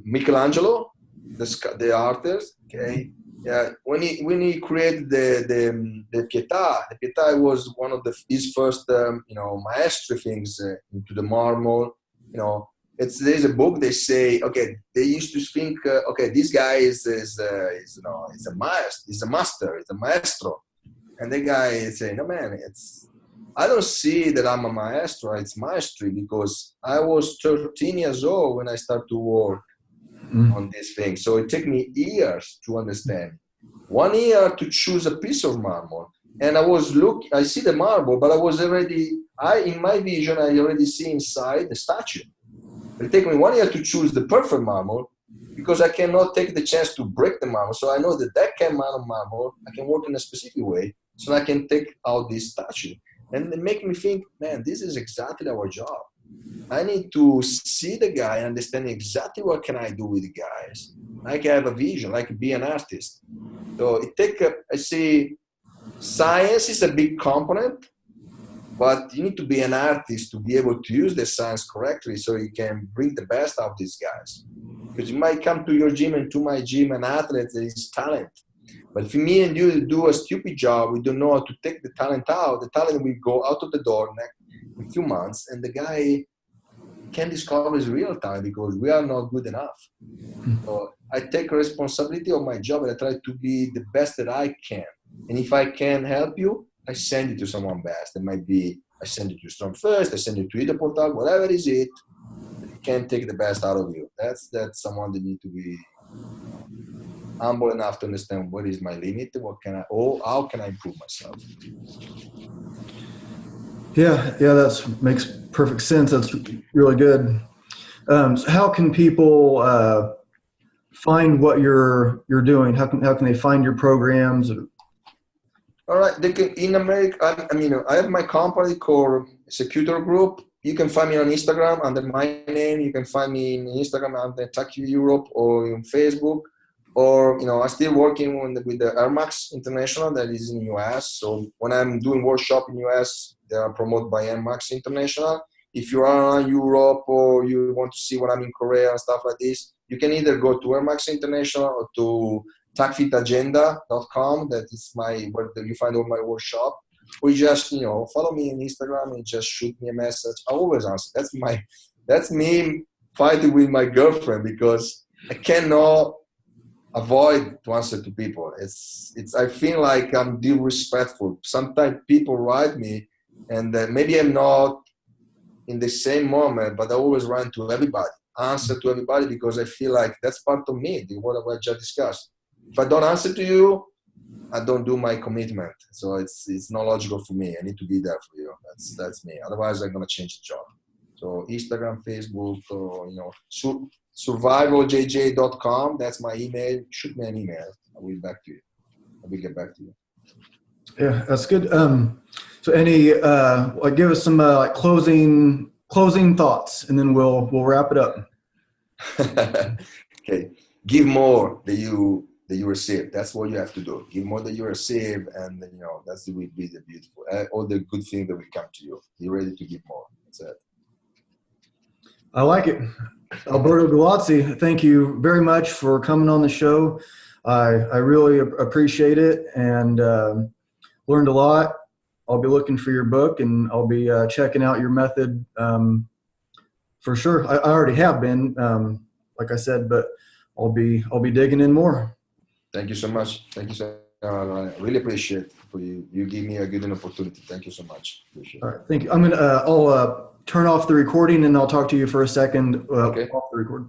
Michelangelo, the artist. Okay, yeah. When he created the Pietà, the Pietà was one of his first maestro things into the marble. There's a book. They say, okay, they used to think, okay, this guy is a master, he's a maestro, and the guy is saying, no, man, I don't see that I'm a maestro. It's mastery, because I was 13 years old when I started to work on this thing. So it took me years to understand. 1 year to choose a piece of marble, and I see the marble, but in my vision, I already see inside the statue. It take me 1 year to choose the perfect marble, because I cannot take the chance to break the marble. So I know that kind of marble, I can work in a specific way, so I can take out this statue. And it make me think, man, this is exactly our job. I need to see the guy, understand exactly what can I do with the guys. I can have a vision, like be an artist. So I see science is a big component, but you need to be an artist to be able to use the science correctly, so you can bring the best out of these guys. Because you might come to your gym and to my gym an athlete that is talent. But if me and you do a stupid job, we don't know how to take the talent out. The talent will go out of the door in a few months, and the guy can't discover his real talent because we are not good enough. So I take responsibility of my job, and I try to be the best that I can. And if I can help you, I send it to someone best. It might be I send it to Storm First, I send it to Ida Portal, whatever it is, it can take the best out of you. That's someone that need to be humble enough to understand what is my limit, how can I improve myself. Yeah, that makes perfect sense. That's really good. So how can people find what you're doing? How can they find your programs? All right, in America, I have my company called Secutor Group. You can find me on Instagram under my name. You can find me in Instagram under Tacfit Europe, or on Facebook. Or, I'm still working with the Air Max International that is in the US. So when I'm doing workshop in the US, they are promoted by Air Max International. If you are in Europe or you want to see what I'm in Korea and stuff like this, you can either go to Air Max International or to tacfitagenda.com. That is where you find all my workshop. Or you just, follow me on Instagram and just shoot me a message. I always answer. That's me fighting with my girlfriend, because I cannot avoid to answer to people. I feel like I'm disrespectful. Sometimes people write me, and maybe I'm not in the same moment, but I always run to everybody, answer to everybody, because I feel like that's part of me, what I just discussed. If I don't answer to you, I don't do my commitment. So it's not logical for me. I need to be there for you. That's me. Otherwise, I'm gonna change the job. So Instagram, Facebook, survivaljj.com. That's my email. Shoot me an email. I will get back to you. Yeah, that's good. So any give us some closing thoughts, and then we'll wrap it up. Okay. Give more than you receive. That's what you have to do. Give more than you receive, and that's will be the beautiful. All the good things that will come to you. Be ready to give more. That's it. I like it. Alberto Gallazzi, thank you very much for coming on the show. I really appreciate it, and learned a lot. I'll be looking for your book, and I'll be checking out your method for sure. I already have been, like I said, but I'll be digging in more. Thank you so much. Thank you so much. I really appreciate it. for you. You give me a good opportunity. Thank you so much. Appreciate it. All right, thank you. I'll turn off the recording and I'll talk to you for a second Okay. off the record.